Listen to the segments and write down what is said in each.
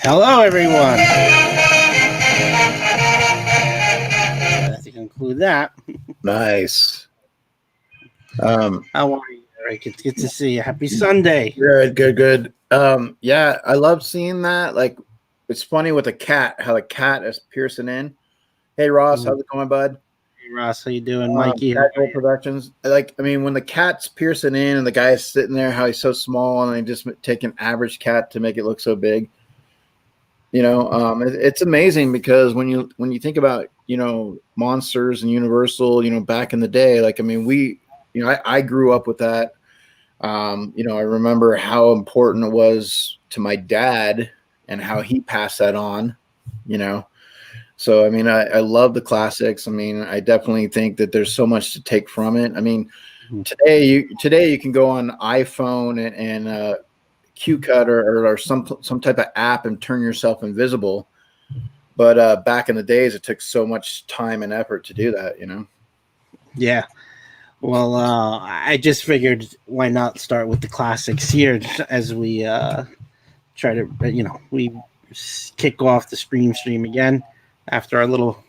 Hello, everyone. To conclude that, Nice. how are you, Eric? It's good to see you. Happy Sunday. Good. Yeah, I love seeing that. Like, it's funny with a cat, how the cat is piercing in. Hey, Ross, how's it going, bud? Hey, Ross, how you doing? Mikey, Casual Productions. Like, I mean, when the cat's piercing in and the guy's sitting there, how he's so small, and they just take an average cat to make it look so big. You know, it's amazing because when you think about, you know, Monsters and Universal, you know, back in the day, like, I mean, I grew up with that. You know, I remember how important it was to my dad and how he passed that on, you know. So, I mean, I love the classics. I mean, I definitely think that there's so much to take from it. I mean, today you can go on iPhone and QCut or some type of app and turn yourself invisible. But back in the days, it took so much time and effort to do that, you know? Yeah. Well, I just figured why not start with the classics here as we try to, you know, we kick off the stream again after our little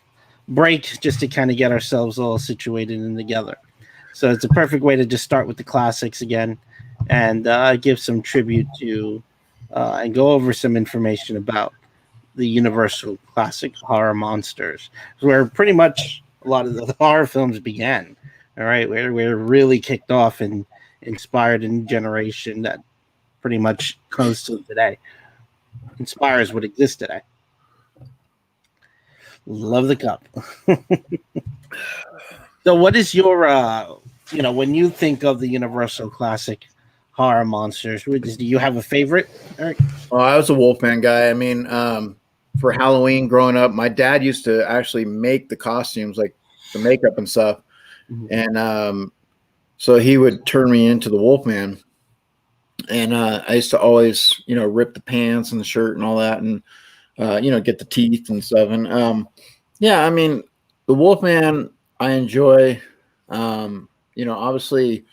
break just to kind of get ourselves all situated and together. So it's a perfect way to just start with the classics again and give some tribute to and go over some information about the Universal classic horror monsters, where pretty much a lot of the horror films began. All right, where really kicked off and inspired a new generation that pretty much comes to today, inspires what exists today. Love the cup. So, what is your, you know, when you think of the Universal classic horror monsters, do you have a favorite, Eric? Well, I was a Wolfman guy. I mean, for Halloween growing up, my dad used to actually make the costumes, like the makeup and stuff. And so he would turn me into the Wolfman. And I used to always, you know, rip the pants and the shirt and all that and, you know, get the teeth and stuff. And yeah, I mean, the Wolfman I enjoy. You know, obviously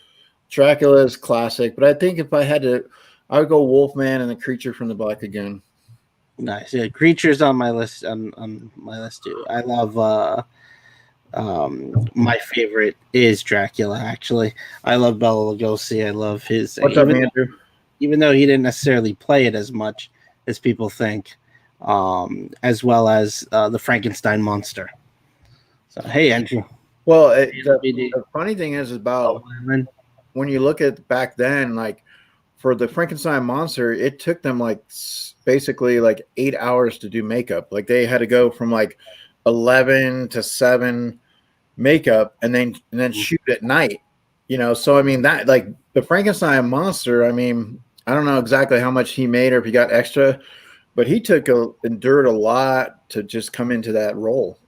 Dracula is classic, but I think if I had to, I would go Wolfman and the Creature from the Black Lagoon. Nice. Yeah, Creatures on my list on my list too. I love my favorite is Dracula, actually. I love Bela Lugosi. I love his even though he didn't necessarily play it as much as people think, as well as the Frankenstein monster. So hey, Andrew. Well, DVD. the funny thing is Oh, about man. when you look at back then, like for the Frankenstein monster, it took them like basically like 8 hours to do makeup. Like they had to go from like 11 to 7 makeup and then shoot at night. So I mean that like the Frankenstein monster. I mean, I don't know exactly how much he made or if he got extra, but he endured a lot to just come into that role.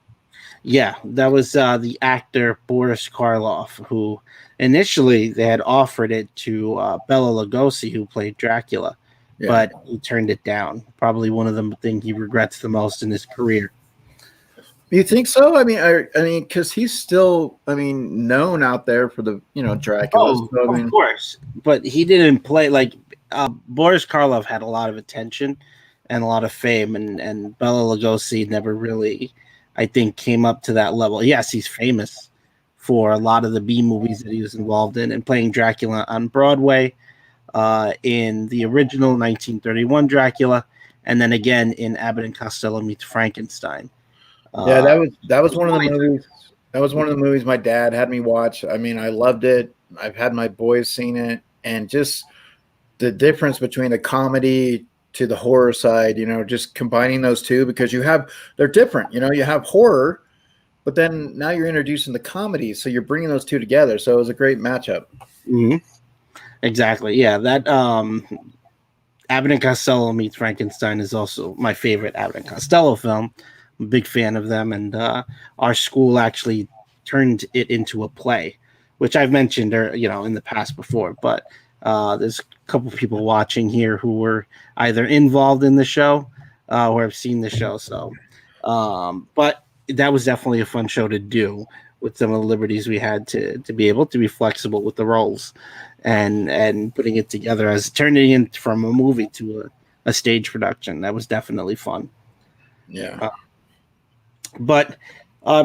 Yeah, that was the actor Boris Karloff, who initially they had offered it to Bela Lugosi, who played Dracula, Yeah. but he turned it down. Probably one of the things he regrets the most in his career. You think so? I mean, because he's still, I mean, known out there for the, Dracula. Oh, So I of mean, course, but he didn't play like Boris Karloff had a lot of attention and a lot of fame, and Bela Lugosi never really, I think, came up to that level. Yes, he's famous for a lot of the B movies that he was involved in and playing Dracula on Broadway, in the original 1931 Dracula, and then again in Abbott and Costello Meets Frankenstein. yeah, Uh, that it was was one of the really movies. That was one of the movies my dad had me watch. I mean, I loved it. I've had my boys seen it, and just the difference between the comedy to the horror side, just combining those two because they're different. You have horror, but then now you're introducing the comedy, so you're bringing those two together. So it was a great matchup. mhm, exactly, yeah. That Abbott and Costello Meets Frankenstein is also my favorite Abbott and Costello film. I'm a big fan of them, and our school actually turned it into a play, which I've mentioned, or in the past before. But there's a couple people watching here who were either involved in the show or have seen the show. So, but that was definitely a fun show to do with some of the liberties we had to be able to be flexible with the roles and putting it together as turning it from a movie to a stage production. That was definitely fun. Yeah. Uh, but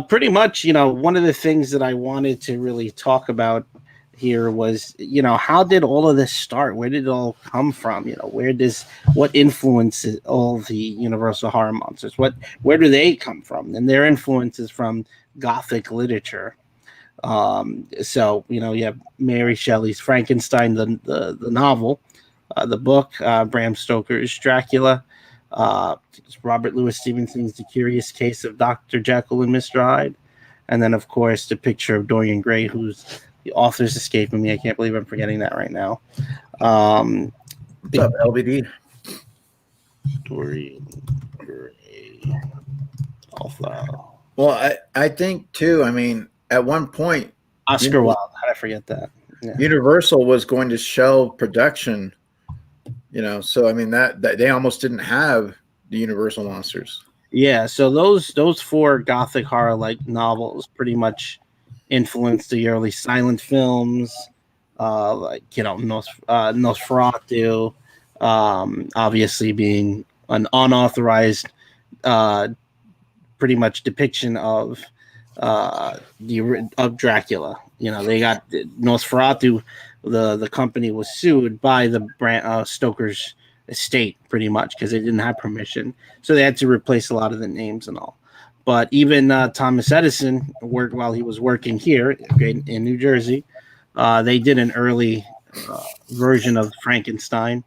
pretty much, one of the things that I wanted to really talk about here was, how did all of this start? Where did it all come from? What influences all the Universal horror monsters? Where do they come from? And their influences from Gothic literature. So you have Mary Shelley's Frankenstein, the novel, the book, Bram Stoker's Dracula, uh, Robert Louis Stevenson's The Curious Case of Dr. Jekyll and Mr. Hyde, and then of course the picture of Dorian Gray, who's the author's escaping me. I can't believe I'm forgetting that right now. What's up, LBD? Dorian Gray, author. Well, I think too. I mean, at one point, Oscar Wilde. How did I forget that? Yeah. Universal was going to shelve production. So I mean that they almost didn't have the Universal monsters. Yeah, so those four gothic horror like novels pretty much influenced the early silent films, like Nosferatu, obviously being an unauthorized, uh, pretty much depiction of of Dracula. They got Nosferatu. The company was sued by the brand Stoker's estate pretty much because they didn't have permission, so they had to replace a lot of the names and all. But even Thomas Edison worked while he was working here in New Jersey. They did an early version of Frankenstein.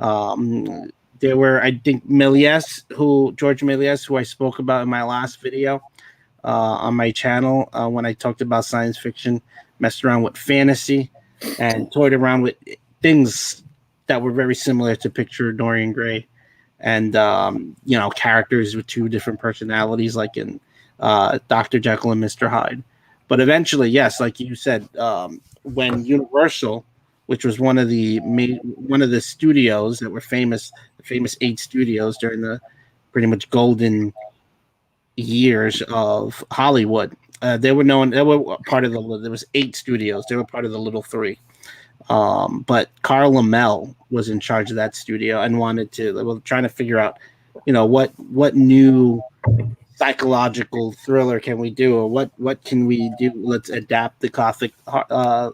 Um, there were, I think, George Méliès, who I spoke about in my last video on my channel when I talked about science fiction, messed around with fantasy and toyed around with things that were very similar to Picture Dorian Gray, and characters with two different personalities, like in Dr. Jekyll and Mr. Hyde. But eventually, yes, like you said, when Universal, which was one of the studios that were famous, the famous 8 studios during the pretty much golden years of Hollywood. They were known. They were part of the. There was 8 studios. They were part of the Little Three. But Carl Lammel was in charge of that studio and wanted to. They were trying to figure out, what new psychological thriller can we do, or what can we do? Let's adapt the Gothic the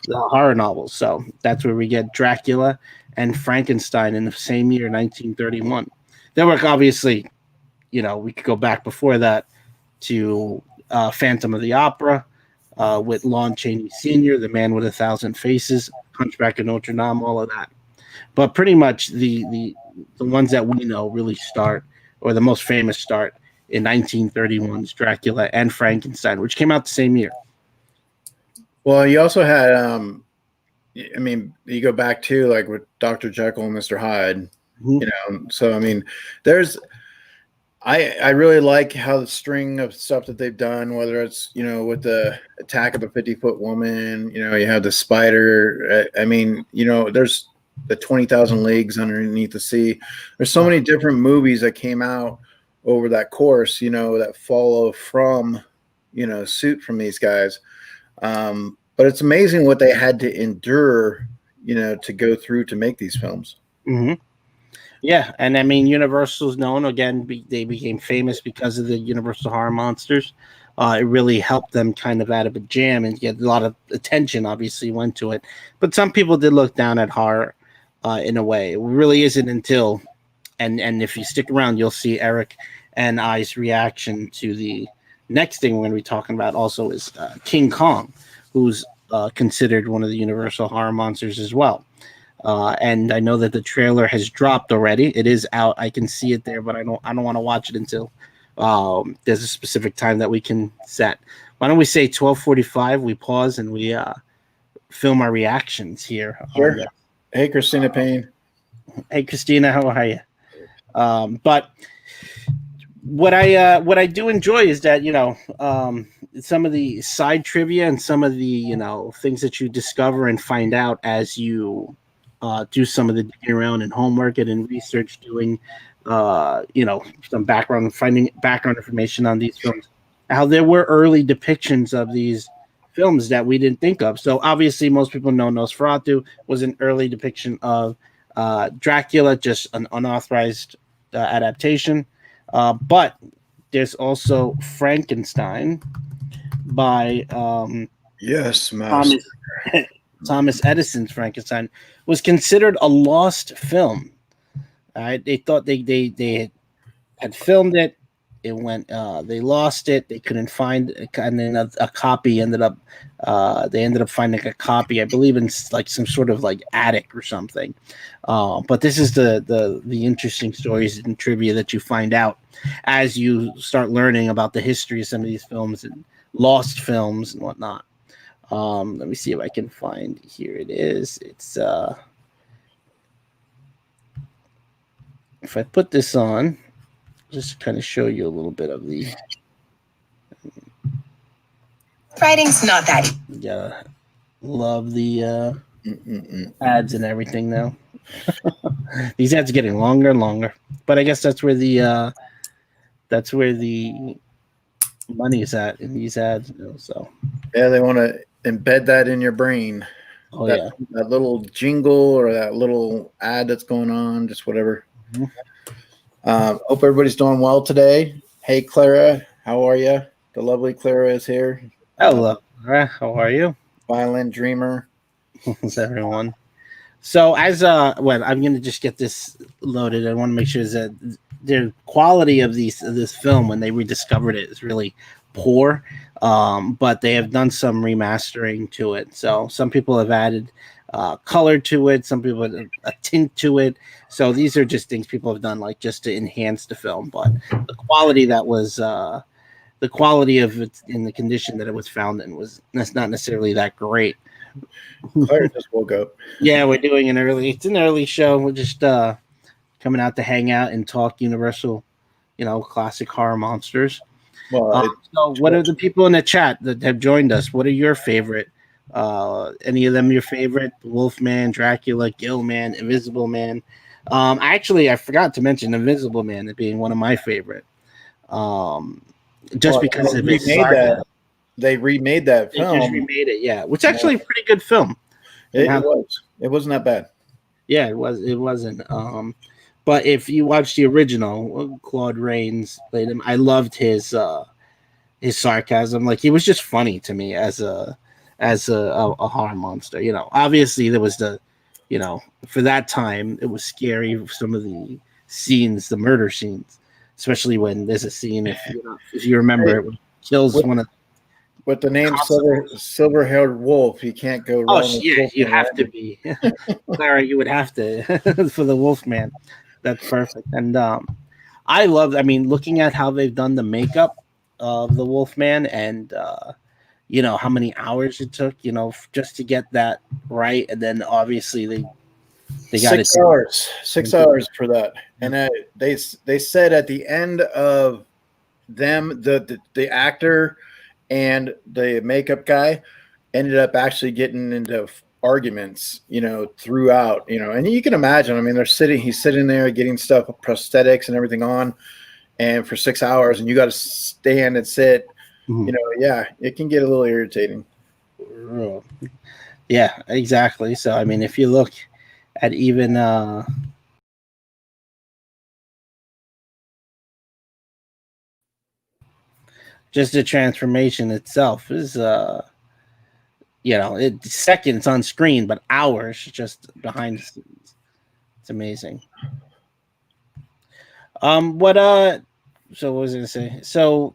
horror novels. So that's where we get Dracula and Frankenstein in the same year, 1931. There were obviously, we could go back before that to Phantom of the Opera with Lon Chaney Sr., The Man with a Thousand Faces, Hunchback of Notre Dame, all of that. But pretty much the ones that we know really start, or the most famous start, in 1931's Dracula and Frankenstein, which came out the same year. Well, you also had, I mean, you go back to like with Dr. Jekyll and Mr. Hyde, Mhm. you know. So I mean, I really like how the string of stuff that they've done, whether it's, you know, with the Attack of the 50-Foot Woman, you know, you have the Spider. I mean, you know, there's the 20,000 Leagues Underneath the Sea. There's so many different movies that came out over that course, you know, that follow from, you know, suit from these guys. But it's amazing what they had to endure, you know, to go through to make these films. Mm-hmm. Yeah, and I mean, Universal's known again. They became famous because of the Universal Horror Monsters. It really helped them kind of out of a jam and get a lot of attention. Obviously, went to it, but some people did look down at horror in a way. It really isn't until, and if you stick around, you'll see Eric and I's reaction to the next thing we're going to be talking about. Also, is King Kong, who's considered one of the Universal Horror Monsters as well. And I know that the trailer has dropped already. It is out. I can see it there, but I don't want to watch it until there's a specific time that we can set. Why don't we say 12:45? We pause and we film our reactions here. Sure. Hey, Christina Payne. Hey, Christina, how are you? But what I do enjoy is that, you know, some of the side trivia and some of the, you know, things that you discover and find out as you do some of the digging around and homework and research, doing you know, some finding background information on these films, how there were early depictions of these films that we didn't think of. So obviously most people know Nosferatu was an early depiction of Dracula, just an unauthorized adaptation. But there's also Frankenstein by Yes, Mouse. Thomas Edison's Frankenstein was considered a lost film. They thought they had filmed it. It went. They lost it. They couldn't find it, and then a copy ended up. They ended up finding a copy, I believe, in like some sort of like attic or something. But this is the interesting stories and trivia that you find out as you start learning about the history of some of these films and lost films and whatnot. Let me see if I can find. Here it is. It's if I put this on, just to kind of show you a little bit of the. Writing's not that. Yeah, love the ads and everything now. These ads are getting longer and longer, but I guess that's where the money is at in these ads. You know, so yeah, they want to embed that in your brain. Oh that, yeah, that little jingle or that little ad that's going on, just whatever. Mhm. Hope everybody's doing well today. Hey, Clara, how are you? The lovely Clara is here. hello. How are you? Violin Dreamer. How's everyone? So as well, I'm gonna just get this loaded. I want to make sure that the quality of this film when they rediscovered it is really poor. But they have done some remastering to it. So some people have added color to it. Some people have a tint to it. So these are just things people have done like just to enhance the film. But the quality that was the quality of it in the condition that it was found in was not necessarily that great. Claire just woke up. Yeah, we're doing it's an early show. We're just coming out to hang out and talk Universal, you know, classic horror monsters. Well, So what are the people in the chat that have joined us? What are your favorite? Any of them your favorite? Wolfman, Dracula, Gillman, Invisible Man. I forgot to mention Invisible Man as being one of my favorite. Just because of his sarcasm. They remade that They film. just remade it, yeah. Which actually a pretty good film. It was. It wasn't that bad. Yeah, it was. It wasn't. But if you watch the original, Claude Rains played him. I loved his sarcasm. Like he was just funny to me as a horror monster. You know, obviously there was for that time it was scary. Some of the scenes, the murder scenes, especially when there's a scene if you remember it. kills With- one of. With the name Constantly. Silver-haired Wolf, you can't go Oh, wrong with yeah, you Wolfman, have right? to be. Clara, you would have to for the Wolfman. That's perfect. And I love. I mean, looking at how they've done the makeup of the Wolfman, and how many hours it took, just to get that right, and then obviously they got it. 6 hours. 6 hours for that. And they said at the end of them, the actor and the makeup guy ended up actually getting into arguments, throughout, and you can imagine, I mean, he's sitting there getting stuff, prosthetics and everything on, and for 6 hours, and you got to stand and sit, Mhm. yeah, it can get a little irritating. Yeah, exactly. So I mean, if you look at even just the transformation itself is it's seconds on screen, but hours just behind the scenes. It's amazing. What so what was I gonna say? So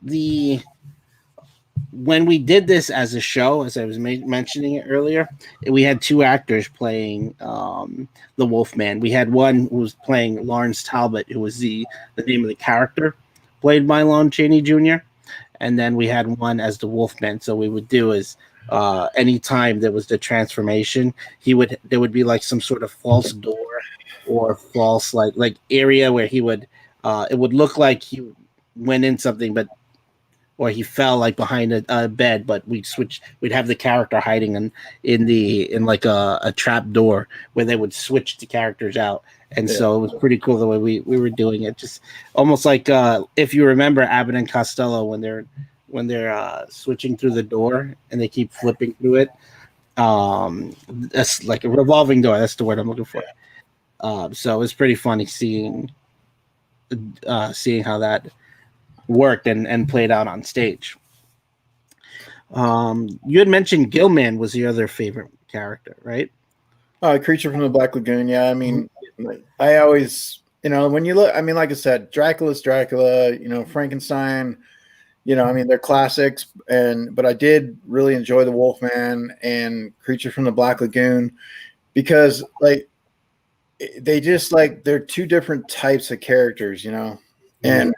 when we did this as a show, as I was mentioning it earlier, we had two actors playing the Wolfman. We had one who was playing Lawrence Talbot, who was the name of the character, played by Lon Chaney Jr., and then we had one as the Wolfman. So what we would do is anytime there was the transformation, there would be like some sort of false door or false like area where he would it would look like he went in something, but or he fell like behind a bed, but we'd have the character hiding in like a trap door where they would switch the characters out. And so it was pretty cool the way we were doing it. Just almost like if you remember Abbott and Costello when they're switching through the door and they keep flipping through it. That's like a revolving door. That's the word I'm looking for. So it was pretty funny seeing how that worked and played out on stage. You had mentioned Gilman was your other favorite character, right? Creature from the Black Lagoon. Yeah, I mean, I always, when you look, I mean, like I said, Dracula's Dracula. Frankenstein. I mean, they're classics, but I did really enjoy the Wolfman and Creature from the Black Lagoon because, like, they just they're two different types of characters, and.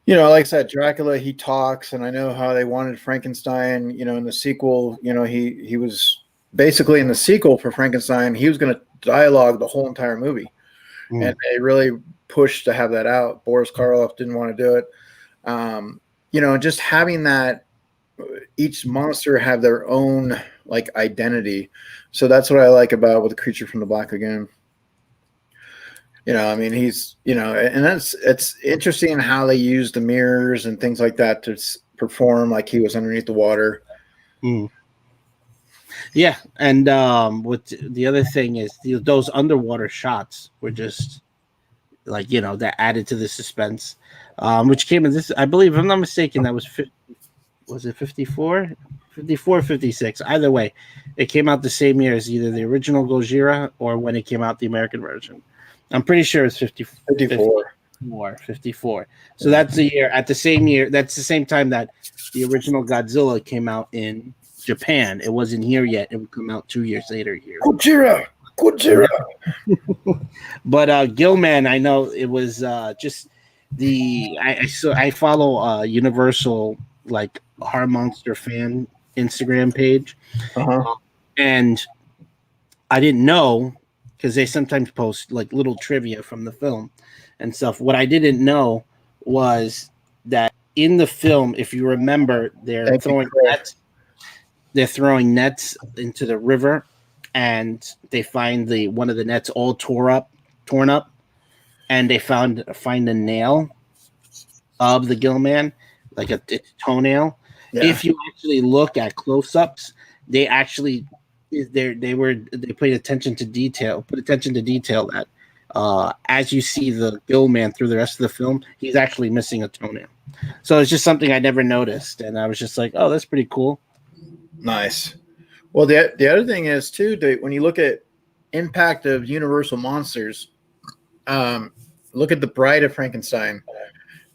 Like I said, Dracula, he talks, and I know how they wanted Frankenstein, in the sequel, he was basically in the sequel for Frankenstein, he was going to dialogue the whole entire movie. And they really pushed to have that out. Boris Karloff didn't want to do it. Just having that, each monster have their own identity. So that's what I like about with the Creature from the Black Lagoon. I mean, he's, and it's interesting how they use the mirrors and things like that to perform like he was underneath the water. Yeah. And what the other thing is, those underwater shots were just that added to the suspense, which came in this, I believe, if I'm not mistaken, that was it 54? 54, 56. Either way, it came out the same year as either the original Gojira or when it came out, the American version. I'm pretty sure it's 54. 54. So that's the year. At the same year, that's the same time that the original Godzilla came out in Japan. It wasn't here yet. It would come out 2 years later here. Gojira. But Gilman, I know it was just I follow Universal horror monster fan Instagram page, and I didn't know, because they sometimes post little trivia from the film and stuff. What I didn't know was that in the film, if you remember, they're throwing nets into the river, and they find one of the nets all torn up, and they find a nail of the Gilman, like a toenail. Yeah. If you actually look at close-ups, they actually they paid attention to detail. Put attention to detail that as you see the Gilman through the rest of the film, he's actually missing a toenail. So it's just something I never noticed, and I was just like, "Oh, that's pretty cool." Nice. Well, the other thing is too, when you look at impact of Universal monsters, look at the Bride of Frankenstein.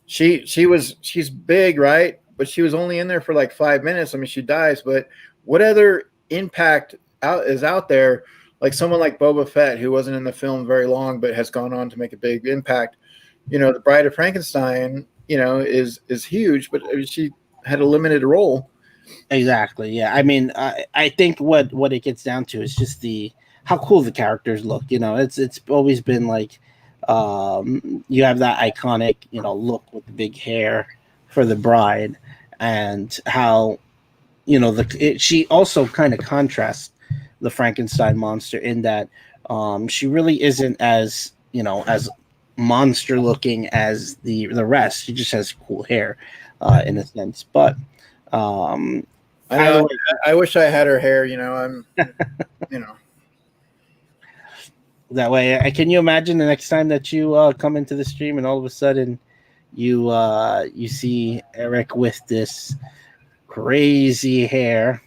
She's big, right? but she was only in there for like 5 minutes. I mean, she dies, but what other impact is out there? Like someone like Boba Fett, who wasn't in the film very long, but has gone on to make a big impact. You know, the Bride of Frankenstein, you know, is huge, but she had a limited role. Exactly. Yeah. I mean, I think what it gets down to is just how cool the characters look. You know, it's always been like, you have that iconic, you know, look with the big hair for the bride, and how, you know, she also kind of contrasts the Frankenstein monster in that, she really isn't as, you know, as monster looking as the rest. She just has cool hair, in a sense. But um, I know. I wish I had her hair. You know, you know. That way, can you imagine the next time that you come into the stream and all of a sudden you see Eric with this crazy hair?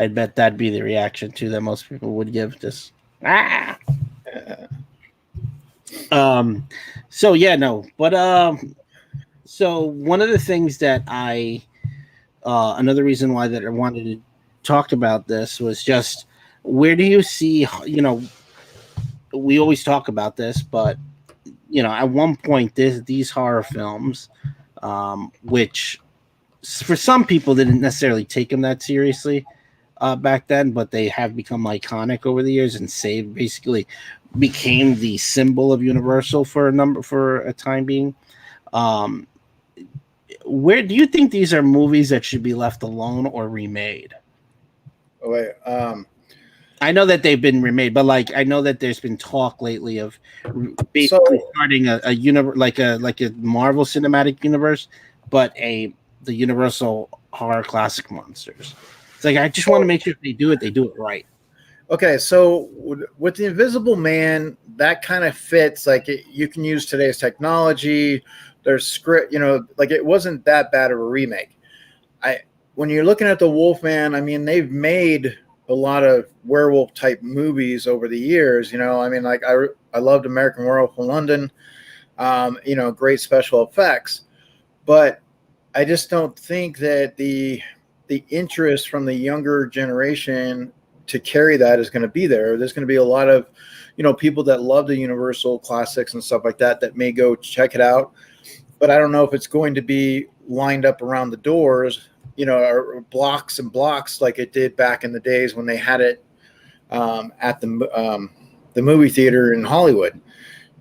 I'd bet that'd be the reaction too that most people would give. Just So yeah, no, but so one of the things that another reason why that I wanted to talk about this was just, where do you see, you know, we always talk about this, but you know, at one point these horror films, which for some people didn't necessarily take them that seriously back then, but they have become iconic over the years, and basically became the symbol of Universal for a time being. Where do you think these are movies that should be left alone or remade? Oh, wait, I know that they've been remade, but like I know that there's been talk lately of basically starting a universe, like a Marvel Cinematic Universe, but the Universal horror classic monsters. It's like, I just want to make sure if they do it right. Okay, so with the Invisible Man, that kind of fits. Like you can use today's technology. There's script, you know, like it wasn't that bad of a remake. When you're looking at the Wolfman, I mean, they've made a lot of werewolf type movies over the years. You know, I mean, like I loved American Werewolf in London. You know, great special effects, but I just don't think that the interest from the younger generation to carry that is going to be there. There's going to be a lot of, you know, people that love the Universal classics and stuff like that may go check it out, but I don't know if it's going to be lined up around the doors, you know, or blocks and blocks like it did back in the days when they had it at the movie theater in Hollywood.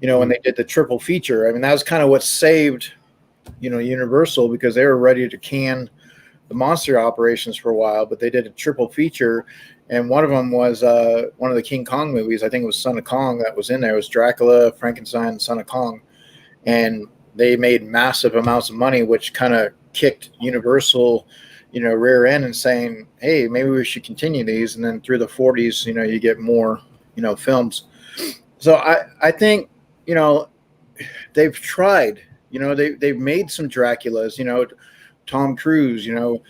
You know, when they did the triple feature. I mean, that was kind of what saved, you know, Universal, because they were ready to can the monster operations for a while, but they did a triple feature, and one of them was one of the King Kong movies. I think it was Son of Kong that was in there. It was Dracula, Frankenstein, and Son of Kong, and they made massive amounts of money, which kind of kicked Universal, you know, rear end and saying, hey, maybe we should continue these. And then through the 40s, you know, you get more, you know, films. So I think, you know, they've tried, you know, they've made some Draculas, you know, Tom Cruise, you know,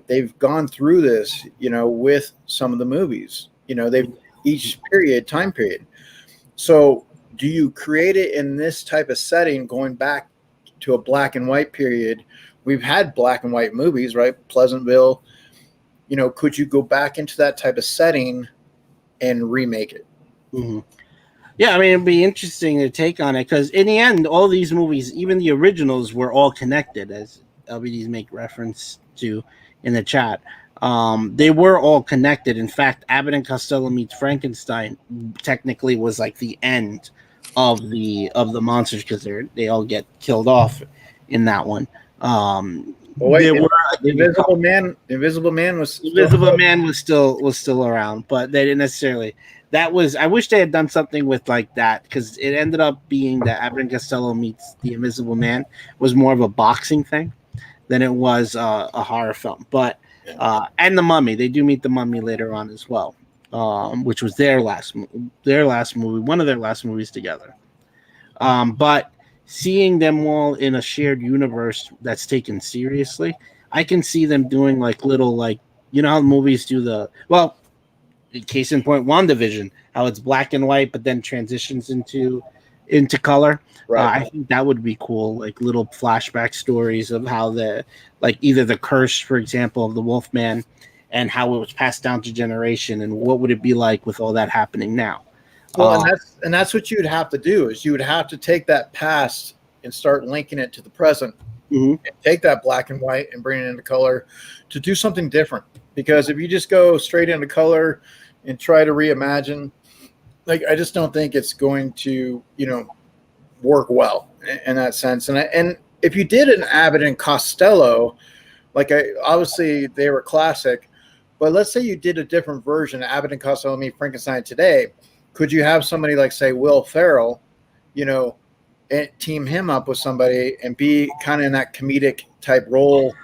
they've gone through this, you know, with some of the movies, you know, they've each time period. So do you create it in this type of setting, going back to a black and white period? We've had black and white movies, right? Pleasantville, you know, could you go back into that type of setting and remake it? Mm-hmm. Yeah, I mean, it'd be interesting to take on it, because in the end, all these movies, even the originals, were all connected, as LBDs make reference to in the chat. They were all connected. In fact, Abbott and Costello Meets Frankenstein technically was like the end of the monsters, because they all get killed off in that one. The Invisible Man was still around, but they didn't necessarily. I wish they had done something with like that, because it ended up being that Abbott and Costello Meets the Invisible Man was more of a boxing thing than it was a horror film. But and the Mummy, they do meet the Mummy later on as well, which was their last movie, one of their last movies together. But seeing them all in a shared universe that's taken seriously, I can see them doing like little, like, you know how movies do case in point, WandaVision, how it's black and white, but then transitions into color. Right. I think that would be cool, like little flashback stories of how like either the curse, for example, of the Wolfman, and how it was passed down to generation, and what would it be like with all that happening now. Well, and that's what you'd have to do is you would have to take that past and start linking it to the present. Mhm. And take that black and white and bring it into color to do something different. Because if you just go straight into color and try to reimagine, like I just don't think it's going to, work well in that sense. And if you did an Abbott and Costello, obviously they were classic, but let's say you did a different version, Abbott and Costello meet Frankenstein today. Could you have somebody like, say, Will Ferrell, and team him up with somebody and be kind of in that comedic type role,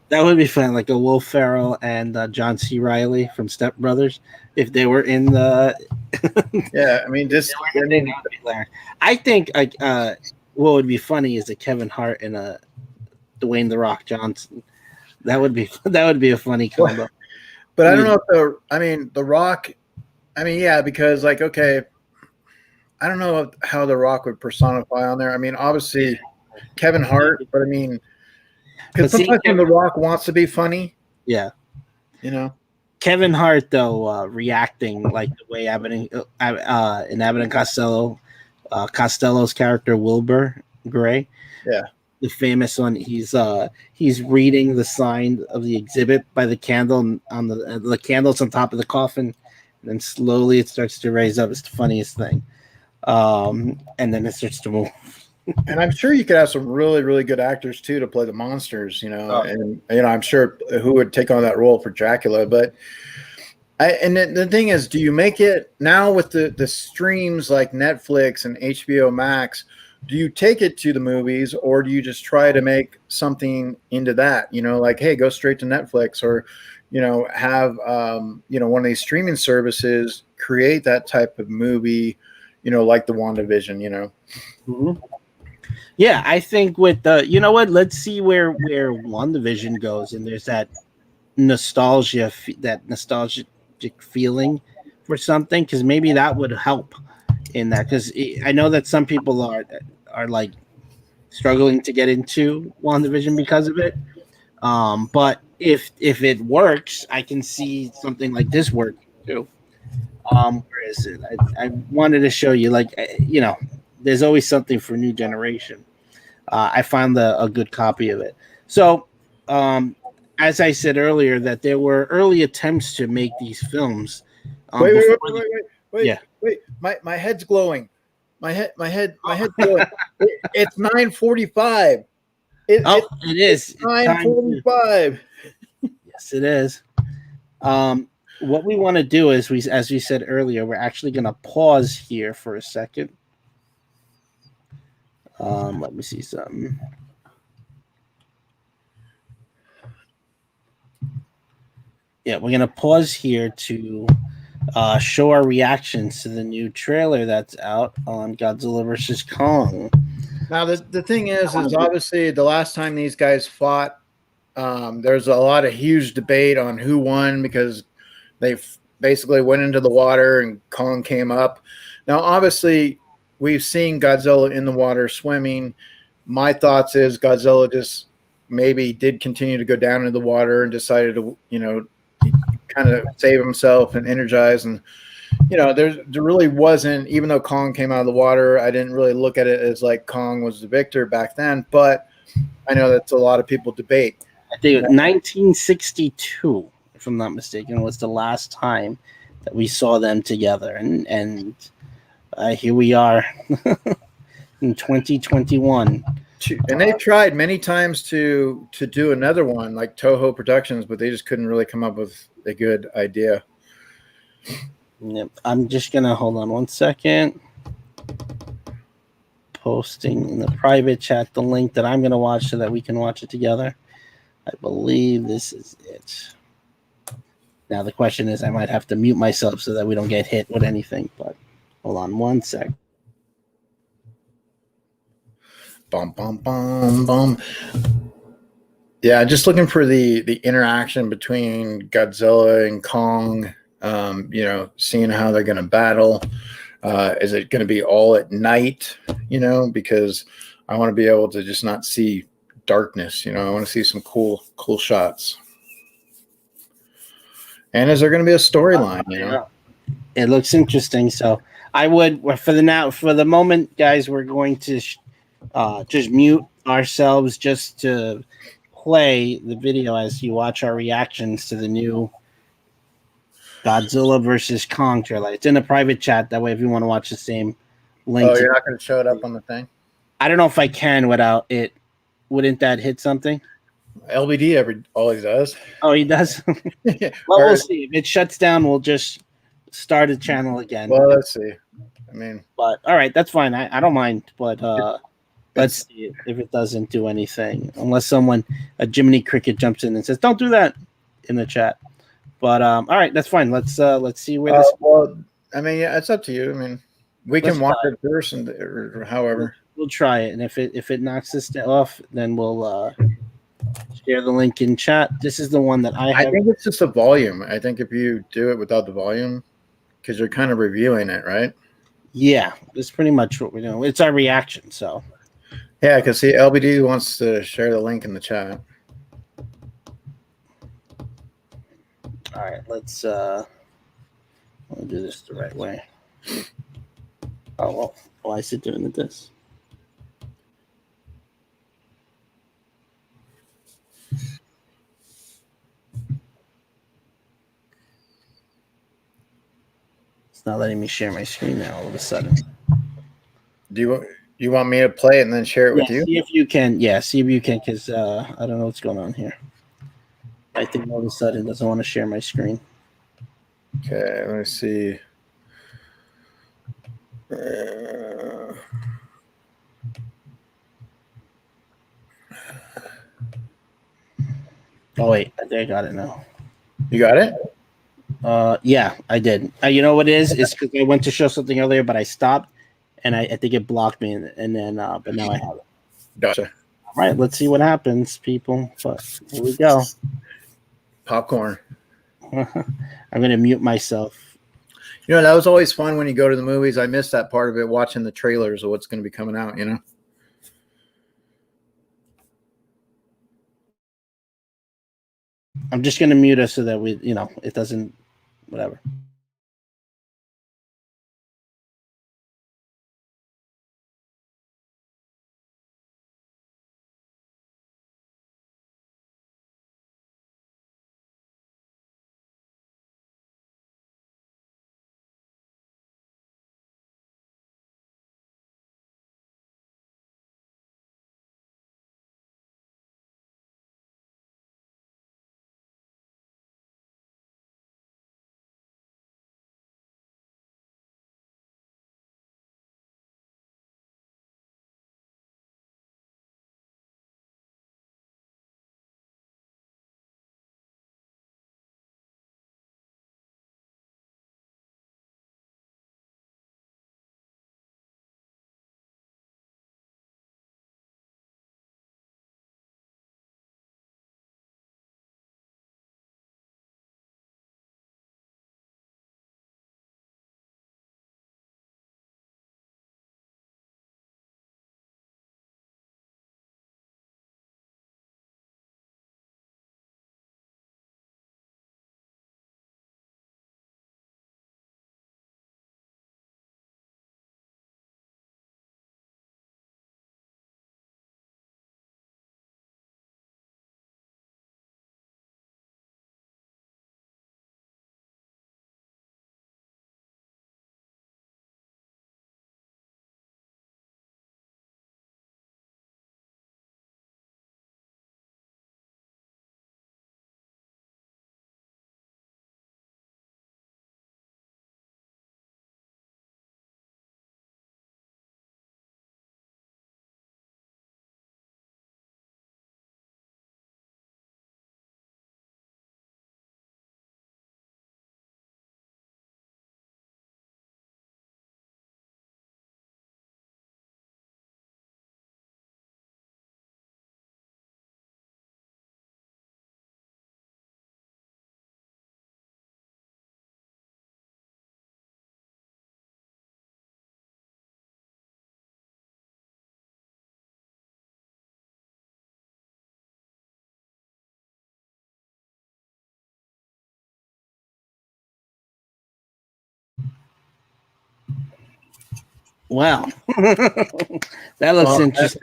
That would be fun, like a Will Ferrell and John C. Reilly from Step Brothers, if they were in the. Yeah, I mean, just I think what would be funny is a Kevin Hart and a Dwayne the Rock Johnson. That would be a funny combo. But I don't know if the Rock. Yeah, because okay, I don't know how the Rock would personify on there. Obviously Kevin Hart, but because sometimes when the Rock wants to be funny, yeah, Kevin Hart though reacting like the way in Abbott and Costello, Costello's character Wilbur Gray, yeah, the famous one. He's reading the sign of the exhibit by the candle on the candles on top of the coffin, and then slowly it starts to raise up. It's the funniest thing, and then it starts to move. And I'm sure you could have some really, really good actors too to play the monsters, and I'm sure who would take on that role for Dracula. But the thing is, do you make it now with the streams like Netflix and HBO Max? Do you take it to the movies, or do you just try to make something into that? Like, hey, go straight to Netflix, or have one of these streaming services create that type of movie, like the WandaVision, Mm-hmm. Yeah, I think with the, let's see where WandaVision goes, and there's that nostalgic feeling for something, because maybe that would help in that, because I know that some people are like struggling to get into WandaVision because of it. But if it works, I can see something like this work too. Where is it? I wanted to show you, there's always something for new generation. I found a good copy of it. So, as I said earlier, that there were early attempts to make these films. Wait! My head's glowing. My head's glowing. It's 9:45. It is 9:45. Yes, it is. What we want to do is, as we said earlier, we're actually going to pause here for a second. Let me see something. Yeah, we're going to pause here to show our reactions to the new trailer that's out on Godzilla vs. Kong. Now, the thing is obviously the last time these guys fought, there's a lot of huge debate on who won, because they basically went into the water and Kong came up. Now, obviously, we've seen Godzilla in the water swimming. My thoughts is Godzilla just maybe did continue to go down into the water and decided to, kind of save himself and energize. And, there really wasn't, even though Kong came out of the water, I didn't really look at it as like Kong was the victor back then. But I know that's a lot of people debate. I think 1962, if I'm not mistaken, was the last time that we saw them together. And here we are in 2021. And they've tried many times to do another one like Toho Productions, but they just couldn't really come up with a good idea. Yep. I'm just going to hold on one second. Posting in the private chat the link that I'm going to watch so that we can watch it together. I believe this is it. Now the question is, I might have to mute myself so that we don't get hit with anything, but hold on one sec. Bum, bum, bum, bum. Yeah, just looking for the interaction between Godzilla and Kong. Seeing how they're going to battle. Is it going to be all at night? Because I want to be able to just not see darkness. I want to see some cool shots. And is there going to be a storyline? Yeah. It looks interesting. So I would, for the moment, guys, we're going to just mute ourselves just to play the video as you watch our reactions to the new Godzilla versus Kong trailer. It's in a private chat. That way, if you want to watch the same link. Oh, you're not going to show it up on the thing? I don't know if I can without it. Wouldn't that hit something? LBD always does. Oh, he does? Well, we'll see. If it shuts down, we'll just start a channel again. Well, let's see. But all right, that's fine. I don't mind. But let's see if it doesn't do anything. Unless a Jiminy Cricket jumps in and says, "Don't do that," in the chat. But all right, that's fine. Let's see where this. Well, yeah, it's up to you. We can watch it first, or however. We'll try it, and if it knocks this off, then we'll share the link in chat. This is the one that I have. I think it's just the volume. I think if you do it without the volume, because you're kind of reviewing it, right? Yeah, that's pretty much what we're doing. It's our reaction, so. Yeah, because see, LBD wants to share the link in the chat. All right, let's we'll do this the right way. Oh well, why is it doing this? It's not letting me share my screen now all of a sudden. Do you want me to play it and then share it with you? See if you can. Yeah, see if you can, because I don't know what's going on here. I think all of a sudden it doesn't want to share my screen. Okay, let me see. Oh wait, I think I got it now. You got it? Yeah, I did. You know what it is? It's because I went to show something earlier, but I stopped, and I think it blocked me, and then but now I have it. Gotcha. All right, let's see what happens, people. But here we go. Popcorn. I'm gonna mute myself. That was always fun when you go to the movies. I missed that part of it, watching the trailers of what's going to be coming out. I'm just gonna mute us so that it doesn't, whatever. Wow. That looks Well, interesting.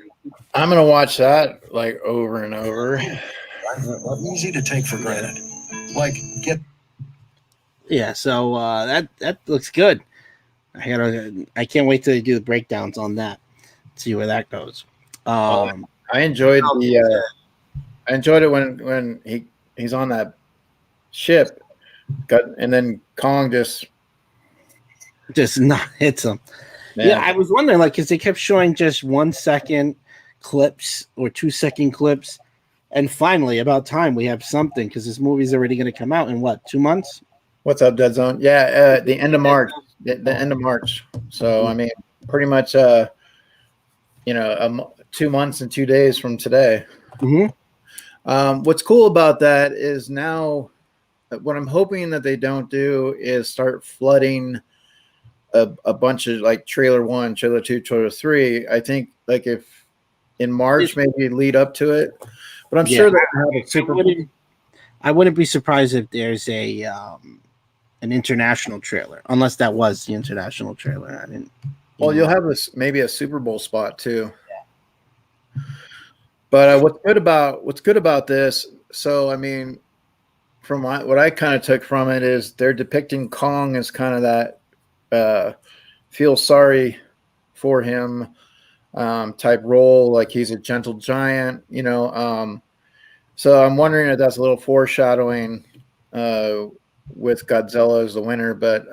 I'm gonna watch that like over and over. Easy to take for granted. Like, get Yeah, so that looks good. I can't wait till they do the breakdowns on that. See where that goes. I enjoyed I enjoyed it when he's on that ship, and then Kong just just not hits them. Yeah, I was wondering, like, because they kept showing just 1 second clips or 2 second clips, and finally, about time we have something because this movie's already going to come out in what, 2 months? What's up, Dead Zone? Yeah, the end of March. The end of March. So I mean, pretty much 2 months and 2 days from today. Mm-hmm. What's cool about that is now what I'm hoping that they don't do is start flooding a bunch of like trailer 1, trailer 2, trailer 3. I think like if in March maybe lead up to it, but I'm sure they're gonna have a super. I wouldn't be surprised if there's an international trailer, unless that was the international trailer. I didn't. Well, you'll have maybe a Super Bowl spot too. Yeah. But what's good about this? So I mean, from what I kind of took from it is they're depicting Kong as kind of that feel sorry for him type role, like he's a gentle giant, So I'm wondering if that's a little foreshadowing with Godzilla as the winner, but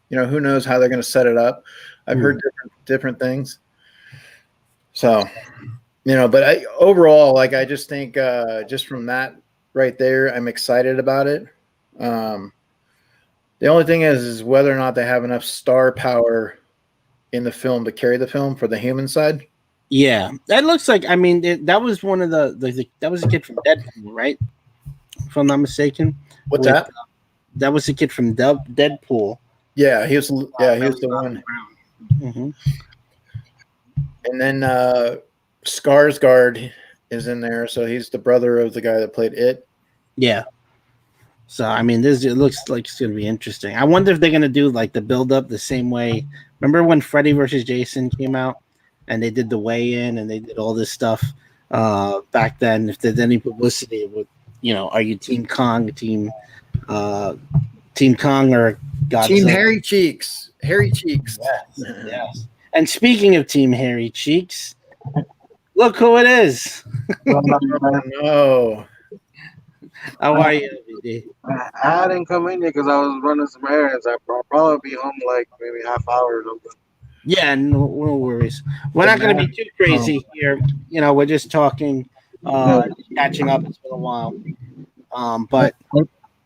who knows how they're going to set it up. I've heard different things. So, but overall, like, I just think just from that right there, I'm excited about it. The only thing is whether or not they have enough star power in the film to carry the film for the human side. Yeah, that looks like. I mean, that was one of that was a kid from Deadpool, right? If I'm not mistaken. What's that? That was a kid from Deadpool. Yeah, he was. Yeah, he was the one. Mm-hmm. And then Skarsgård is in there, so he's the brother of the guy that played It. Yeah. So I mean, it looks like it's gonna be interesting. I wonder if they're gonna do like the build up the same way. Remember when Freddy versus Jason came out, and they did the weigh-in and they did all this stuff back then? If there's any publicity with, are you Team Kong, Team Kong, or Godzilla? Team Hairy Cheeks? Hairy Cheeks. Yes. And speaking of Team Hairy Cheeks, look who it is. Oh, no. How are you, BD? I didn't come in here because I was running some errands. I'll probably be home like maybe half hour or something. Yeah, no worries. We're not going to be too crazy here. We're just talking, catching up. It's been a while. But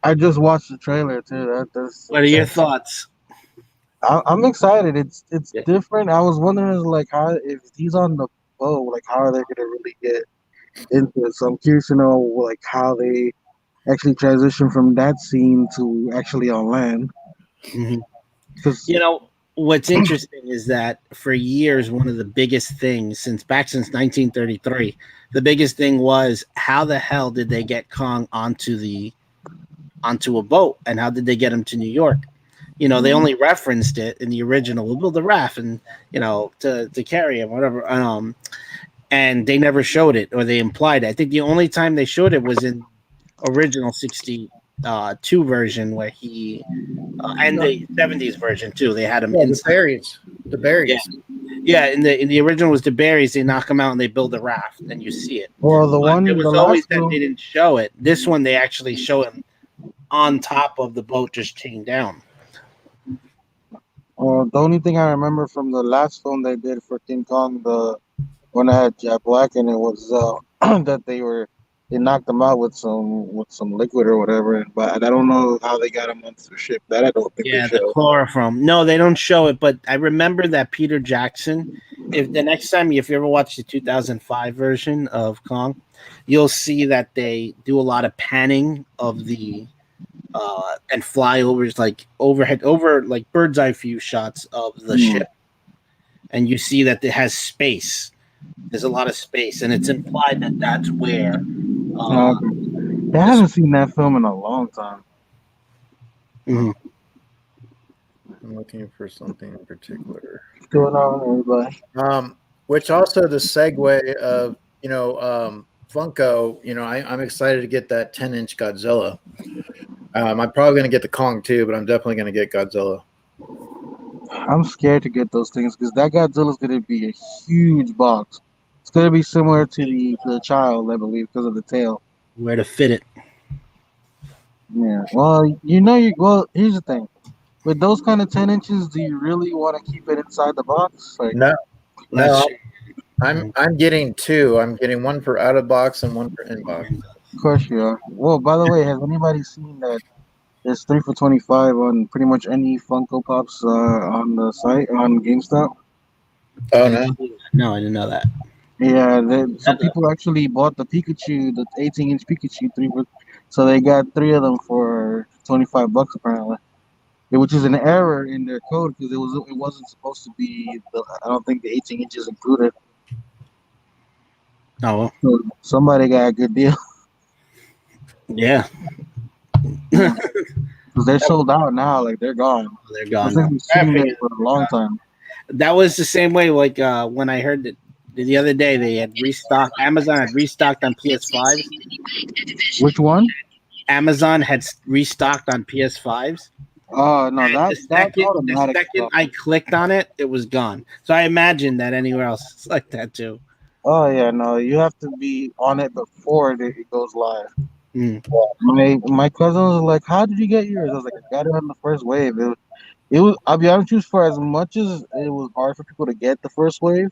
I just watched the trailer too. What are your thoughts? I'm excited. It's different. I was wondering like how if he's on the boat, like how are they gonna really get into it? So I'm curious to know like how they actually transition from that scene to actually on land. Because what's interesting is that for years, one of the biggest things since 1933, the biggest thing was how the hell did they get Kong onto a boat, and how did they get him to New York? They only referenced it in the original. We'll build a raft and to carry him, whatever. And they never showed it, or they implied it. I think the only time they showed it was in original 62 version where he and the 70s version too. They had him in the berries. Yeah, in the original was the berries. They knock them out and they build a raft, and you see it. Well, it was always that they didn't show it. This one they actually show him on top of the boat, just chained down. The only thing I remember from the last film they did for King Kong, the one that had Jack Black in it, was that they knocked him out with some liquid or whatever. But I don't know how they got him onto the ship. That I don't think. Yeah, the chloroform. No, they don't show it. But I remember that Peter Jackson. If the next time, if you ever watch the 2005 version of Kong, you'll see that they do a lot of panning of the and flyovers, like overhead, like bird's eye view shots of the ship, and you see that it has space. There's a lot of space, and it's implied that that's where. I haven't seen that film in a long time. I'm looking for something in particular. going on, everybody? Which also the segue of Funko. I'm excited to get that 10-inch Godzilla. I'm probably going to get the Kong too, but I'm definitely going to get Godzilla. I'm scared to get those things because that Godzilla is going to be a huge box. It's going to be similar to the Child, I believe, because of the tail. Where to fit it? Yeah. Well, here's the thing. With those kind of 10 inches, do you really want to keep it inside the box? Like, No, That's- I'm getting two. I'm getting one for out of box and one for in box. of course you are. Well, by the way, has anybody seen that there's 3 for $25 on pretty much any Funko Pops on the site on GameStop? Oh no. No, I didn't know that. Yeah, some people actually bought the Pikachu, the 18-inch Pikachu so they got 3 of them for $25 apparently, which is an error in their code because it wasn't supposed to be. I don't think the 18 inches included. Oh well. So somebody got a good deal Yeah. because they're sold out now. Like they're gone. They're Those gone. things now. been sitting there for a long time. That was the same way. Like when I heard that the other day, they had restocked. Amazon had restocked on PS5s. Which one? Amazon had restocked on PS5s. Oh no, And that's the automatic. second I clicked on it, it was gone. So I imagine that anywhere else it's like that too. Oh yeah, no, you have to be on it before it goes live. Mm. My cousin was like, "How did you get yours?" I was like, "I got it on the first wave." It was. I'll be honest with you, for as much as it was hard for people to get the first wave,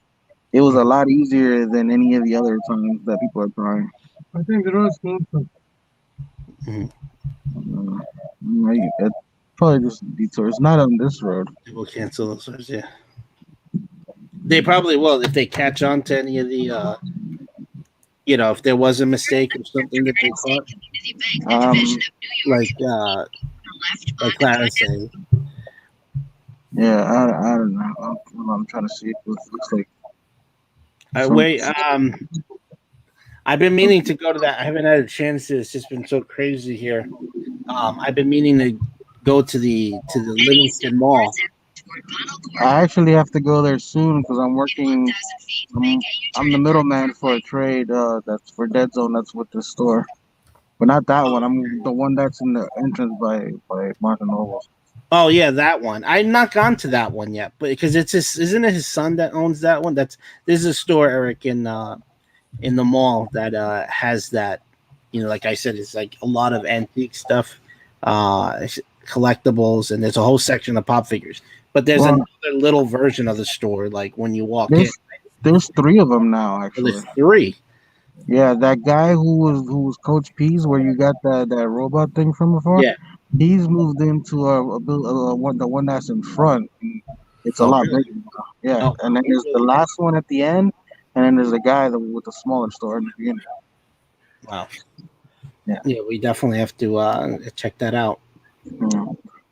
it was a lot easier than any of the other times that people are trying. I think the road's closed. It's probably just a detour. It's not on this road. We'll cancel those ones, yeah. They probably will if they catch on to any of the if there was a mistake or something that they caught. Like Clara saying. Yeah, I don't know. I'm trying to see what it looks like. Wait, I've been meaning to go to that. I haven't had a chance to. It's just been so crazy here. I've been meaning to go to the Livingston Mall. I actually have to go there soon because I'm working. I'm the middleman for a trade that's for Dead Zone. That's with the store, but not that one. I'm the one that's in the entrance by Martin Noble. Oh yeah, that one. I've not gone to that one yet, but because isn't it his son that owns that one? There's a store, Eric, in the mall that has that. Like I said, it's like a lot of antique stuff, collectibles, and there's a whole section of pop figures. But there's another little version of the store, like when you walk in. There's 3 of them now, actually. There's 3. Yeah, that guy who was Coach P's, where you got that robot thing from before. Yeah. He's moved into the one that's in front. It's a lot bigger now. Yeah, and then there's the last one at the end, and then there's a guy with the smaller store in the beginning. Wow. Yeah, we definitely have to check that out.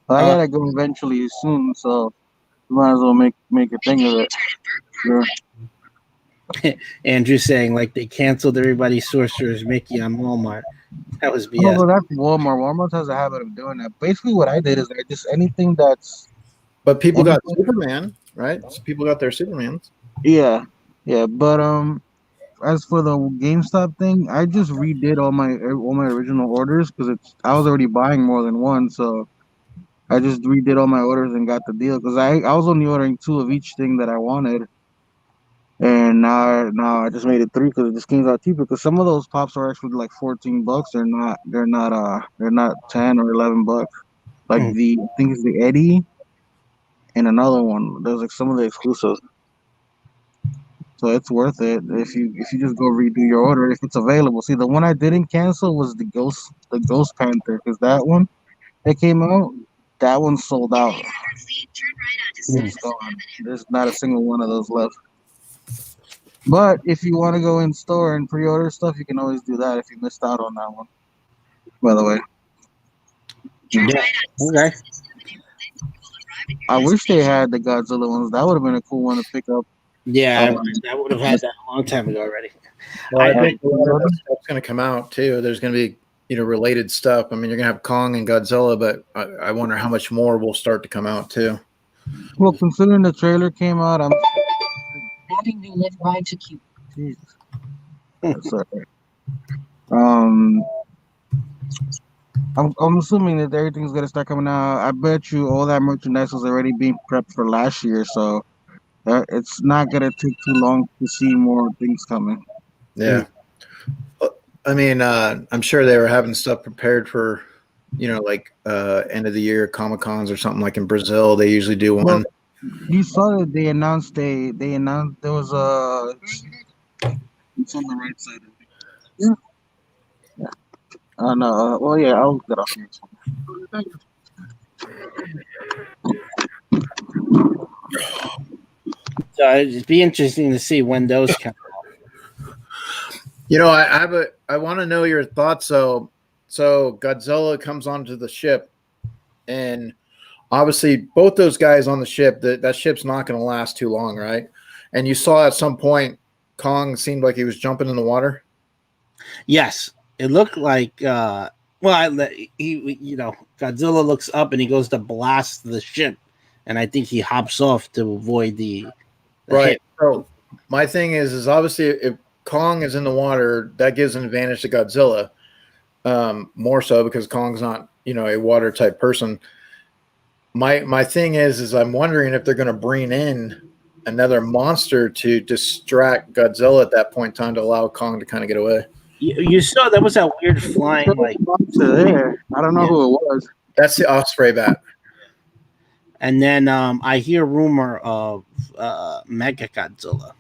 Well, I gotta go eventually soon, so might as well make a thing of it. Sure. Andrew saying like they canceled everybody's Sorcerer's Mickey on Walmart. That was BS. Oh, well, that's Walmart. Walmart has a habit of doing that. Basically, what I did is I just anything that's. But people got Superman, right? So people got their Supermans. Yeah. But as for the GameStop thing, I just redid all my original orders because I was already buying more than one, so I just redid all my orders and got the deal because I was only ordering 2 of each thing that I wanted. And now I just made it 3 because it just came out cheaper. Because some of those pops are actually like $14. They're not 10 or $11. Like I think it's the Eddie, and another one. There's like some of the exclusives. So it's worth it if you just go redo your order if it's available. See, the one I didn't cancel was the Ghost Panther because that one that came out, that one sold out. It's gone. There's not a single one of those left. But if you want to go in store and pre-order stuff, you can always do that if you missed out on that one. By the way. Yeah. Okay. I wish they had the Godzilla ones. That would have been a cool one to pick up. Yeah, I would have had that a long time ago already. Well, I think a lot of that stuff's going to come out too. There's going to be related stuff. I mean, you're going to have Kong and Godzilla, but I wonder how much more will start to come out too. Well, considering the trailer came out, I'm Adding new live ride to queue. Jesus. Sorry. Um, I'm assuming that everything's gonna start coming out. I bet you all that merchandise was already being prepped for last year, so it's not gonna take too long to see more things coming. Yeah. I mean, I'm sure they were having stuff prepared for, like end of the year Comic Cons or something like in Brazil. They usually do one. Well, you saw that they announced there was a. It's on the right side of it. Yeah. No. Well, yeah, I'll get off here. So it'd be interesting to see when those come. I want to know your thoughts. So Godzilla comes onto the ship, and obviously both those guys on the ship, that ship's not going to last too long, right? And you saw at some point Kong seemed like he was jumping in the water. Yes, it looked like. Godzilla looks up and he goes to blast the ship, and I think he hops off to avoid the right. hit. So my thing is obviously if Kong is in the water, that gives an advantage to Godzilla, more so because Kong's not, a water type person. My thing is I'm wondering if they're going to bring in another monster to distract Godzilla at that point in time to allow Kong to kind of get away. You saw that was that weird flying like there. I don't know who it was. That's the Osprey bat. And then I hear rumor of Mega Godzilla.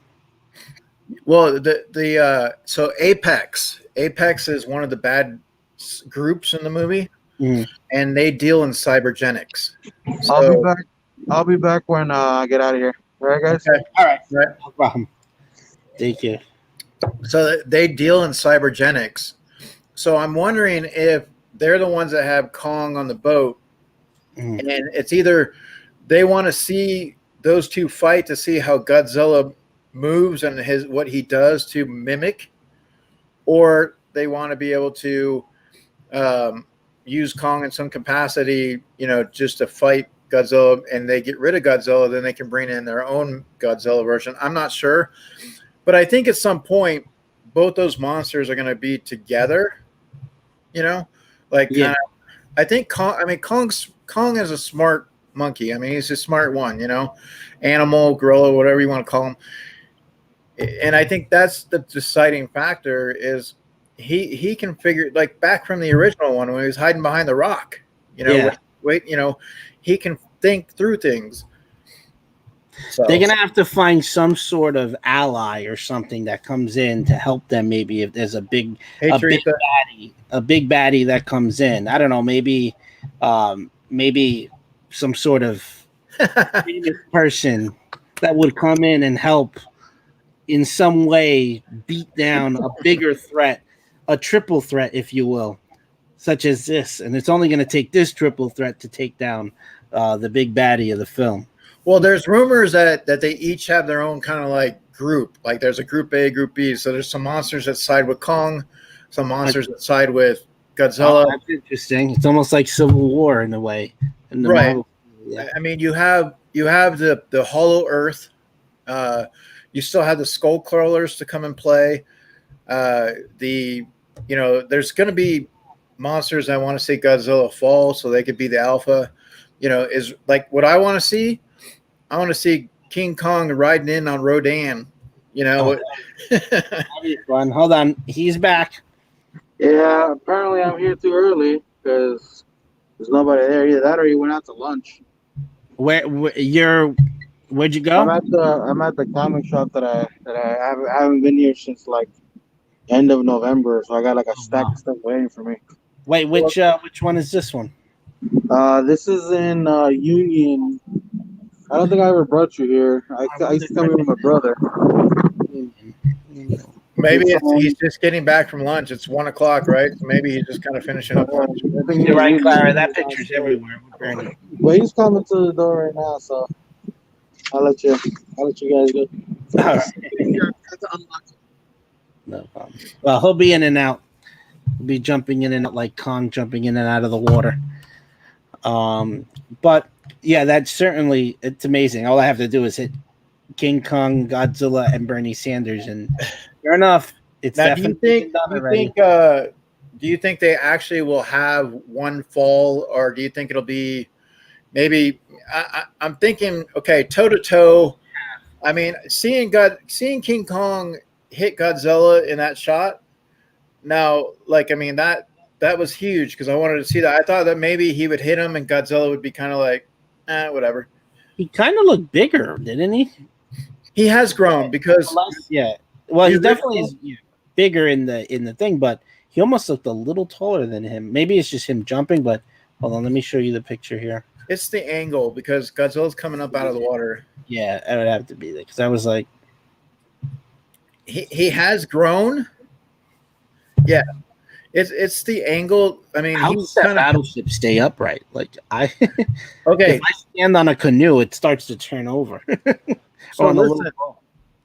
Well, so Apex is one of the bad groups in the movie, and they deal in cybergenics. So, I'll be back when I get out of here. All right, guys. Okay. All right, Right. no problem. Thank you. So they deal in cybergenics. So I'm wondering if they're the ones that have Kong on the boat, and it's either they want to see those two fight to see how Godzilla moves and what he does to mimic, or they want to be able to use Kong in some capacity, just to fight Godzilla, and they get rid of Godzilla, then they can bring in their own Godzilla version. I'm not sure, but I think at some point both those monsters are going to be together. Yeah. I think Kong is a smart monkey. I mean, he's a smart one, animal, gorilla, whatever you want to call him. And I think that's the deciding factor is he can figure, like back from the original one when he was hiding behind the rock, he can think through things. So They're gonna have to find some sort of ally or something that comes in to help them. Maybe if there's a big baddie that comes in. I don't know. Maybe some sort of famous person that would come in and help in some way beat down a bigger threat, a triple threat, if you will, such as this. And it's only going to take this triple threat to take down the big baddie of the film. Well, there's rumors that they each have their own kind of like group. Like there's a group A, group B. So there's some monsters that side with Kong, some monsters that side with Godzilla. Oh, that's interesting. It's almost like Civil War in a way. In the Right. Marvel. Yeah. I mean, you have the Hollow Earth. You still have the Skull Crawlers to come and play. There's going to be monsters that want to see Godzilla fall, so they could be the alpha. Is like what I want to see. I want to see King Kong riding in on Rodan. That'd be fun. Hold on, he's back. Yeah, apparently I'm here too early because there's nobody there. Either that or he went out to lunch. Where'd you go? I'm at the comic shop that I haven't been here since like end of November, so I got like a stack of stuff waiting for me. Wait, which one is this one? This is in Union. I don't think I ever brought you here. I used to come here with my brother. Maybe he's just getting back from lunch. It's 1:00, right? So maybe he's just kind of finishing up lunch. You're right, Clara. That picture's everywhere. Well, he's coming to the door right now, so I'll let you guys go. All right. No problem. Well, he'll be in and out. He'll be jumping in and out like Kong jumping in and out of the water. But yeah, that's certainly, it's amazing. All I have to do is hit King Kong, Godzilla, and Bernie Sanders, and sure enough, it's Now, do you definitely been think? done Do you already. think? Do you think they actually will have one fall, or do you think it'll be maybe? I'm thinking, okay, toe to toe. I mean, seeing King Kong hit Godzilla in that shot. Now, like, I mean that was huge because I wanted to see that. I thought that maybe he would hit him and Godzilla would be kind of like, whatever. He kind of looked bigger, didn't he? He has grown because Yeah. Well, he The definitely original- is bigger in the thing, but he almost looked a little taller than him. Maybe it's just him jumping, but hold on, let me show you the picture here. it's the angle because Godzilla's coming up out of the water. Yeah, it would have to be there because I was like, He has grown. Yeah, it's the angle. I mean, how he does that kind of battleship stay upright? Like okay. if I stand on a canoe, it starts to turn over. So on a listen, little boat.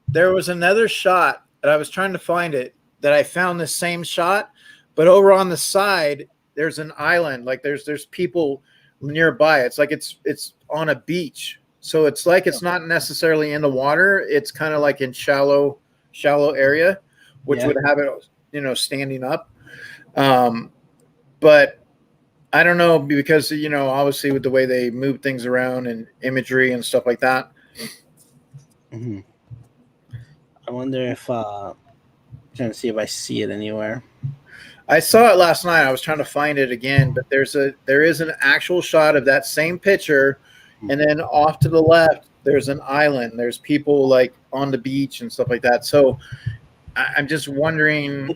there was another shot that I was trying to find it that I found the same shot, but over on the side there's an island. Like there's people nearby. It's like it's on a beach, so it's like it's not necessarily in the water. It's kind of like in shallow area, which Yeah. would have it, standing up. But I don't know because obviously with the way they move things around and imagery and stuff like that. Mhm. I wonder if trying to see if I see it anywhere. I saw it last night. I was trying to find it again, but there is an actual shot of that same picture, and then off to the left there's an island. There's people like on the beach and stuff like that. So I'm just wondering.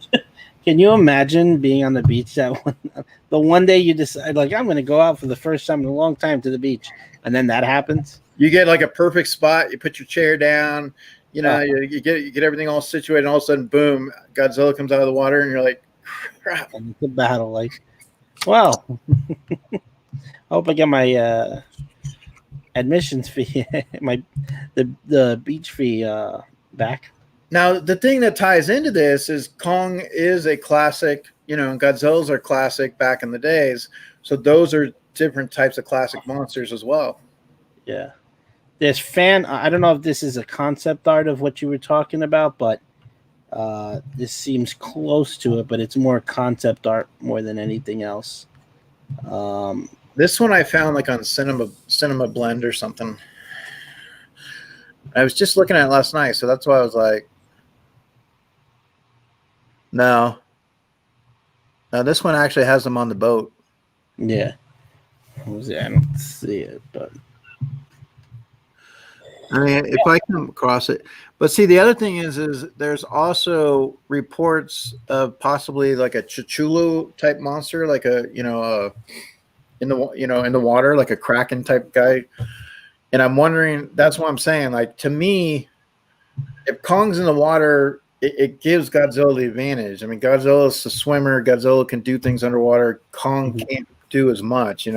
Can you imagine being on the beach the one day you decide like I'm going to go out for the first time in a long time to the beach, and then that happens? You get like a perfect spot. You put your chair down. You get everything all situated, and all of a sudden, boom! Godzilla comes out of the water, and you're like, crap. And it's a battle. Like, well, I hope I get my admissions fee, the beach fee back. Now, the thing that ties into this is Kong is a classic, and Godzilla's are classic back in the days. So those are different types of classic monsters as well. Yeah. There's I don't know if this is a concept art of what you were talking about, but this seems close to it, but it's more concept art more than anything else. This one I found like on Cinema Blend or something. I was just looking at it last night, so that's why I was like, no, this one actually has them on the boat. Yeah. I don't see it, but I mean, if I come across it, but see, the other thing is there's also reports of possibly like a Chicxulub type monster, like in the water, like a Kraken type guy. And I'm wondering, that's what I'm saying. Like, to me, if Kong's in the water, it gives Godzilla the advantage. I mean, Godzilla's a swimmer. Godzilla can do things underwater. Kong can't do as much,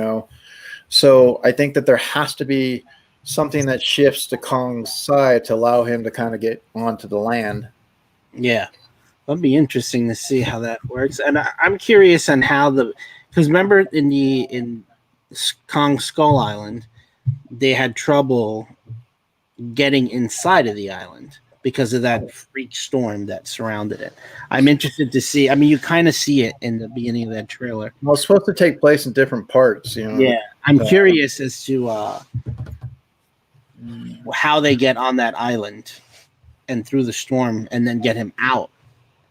So I think that there has to be something that shifts to Kong's side to allow him to kind of get onto the land. yeah, that'd be interesting to see how that works. And I'm curious on how because remember in Kong Skull Island, they had trouble getting inside of the island because of that freak storm that surrounded it. I'm interested to see. I mean, you kind of see it in the beginning of that trailer. Well, it's supposed to take place in different parts, Yeah, I'm curious as to how they get on that island and through the storm and then get him out